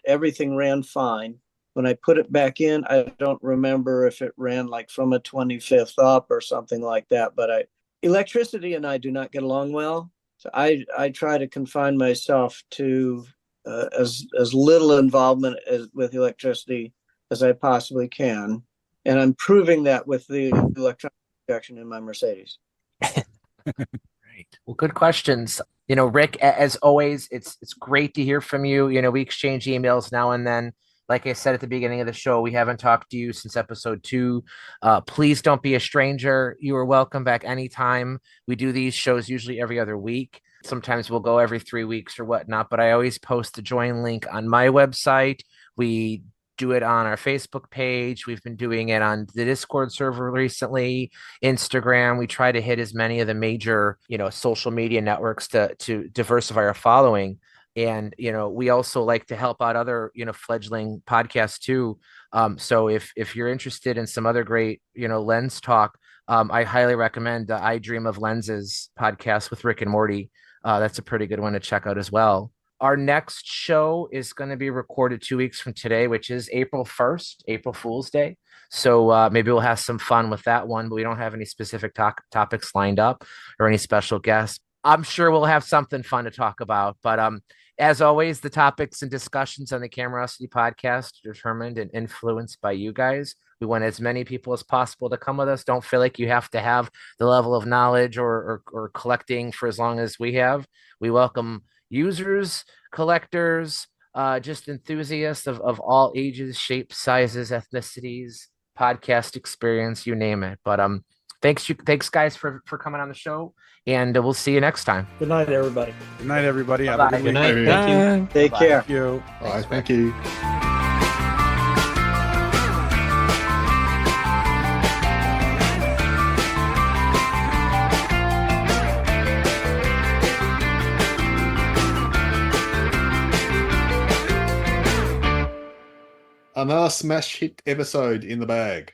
G: everything ran fine. When I put it back in, I don't remember if it ran like from a 25th up or something like that. But electricity and I do not get along well. So I try to confine myself to as little involvement with electricity as I possibly can. And I'm proving that with the electronic protection in my Mercedes.
C: Great. Well, good questions. Rick, as always, it's great to hear from you. We exchange emails now and then. Like I said at the beginning of the show, we haven't talked to you since episode 2. Please don't be a stranger. You are welcome back anytime. We do these shows usually every other week. Sometimes we'll go every 3 weeks or whatnot, but I always post the join link on my website. We do it on our Facebook page. We've been doing it on the Discord server recently, Instagram. We try to hit as many of the major, social media networks to diversify our following. And, we also like to help out other, fledgling podcasts too. So if you're interested in some other great, lens talk, I highly recommend the I Dream of Lenses podcast with Rick and Morty. That's a pretty good one to check out as well. Our next show is going to be recorded 2 weeks from today, which is April 1st, April Fool's Day. So maybe we'll have some fun with that one, but we don't have any specific topics lined up or any special guests. I'm sure we'll have something fun to talk about, but as always, the topics and discussions on the Camerosity podcast are determined and influenced by you guys. We want as many people as possible to come with us. Don't feel like you have to have the level of knowledge or collecting for as long as we have. We welcome users, collectors, just enthusiasts of all ages, shapes, sizes, ethnicities, podcast experience, you name it. But thanks guys for coming on the show, and we'll see you next time.
D: Good night, everybody.
I: Good night, everybody.
C: Bye-bye.
I: Have a good
J: Good night.
I: week.
J: Thank you.
G: Take care.
I: Thank you.
E: All right, thank you. Another smash hit episode in the bag.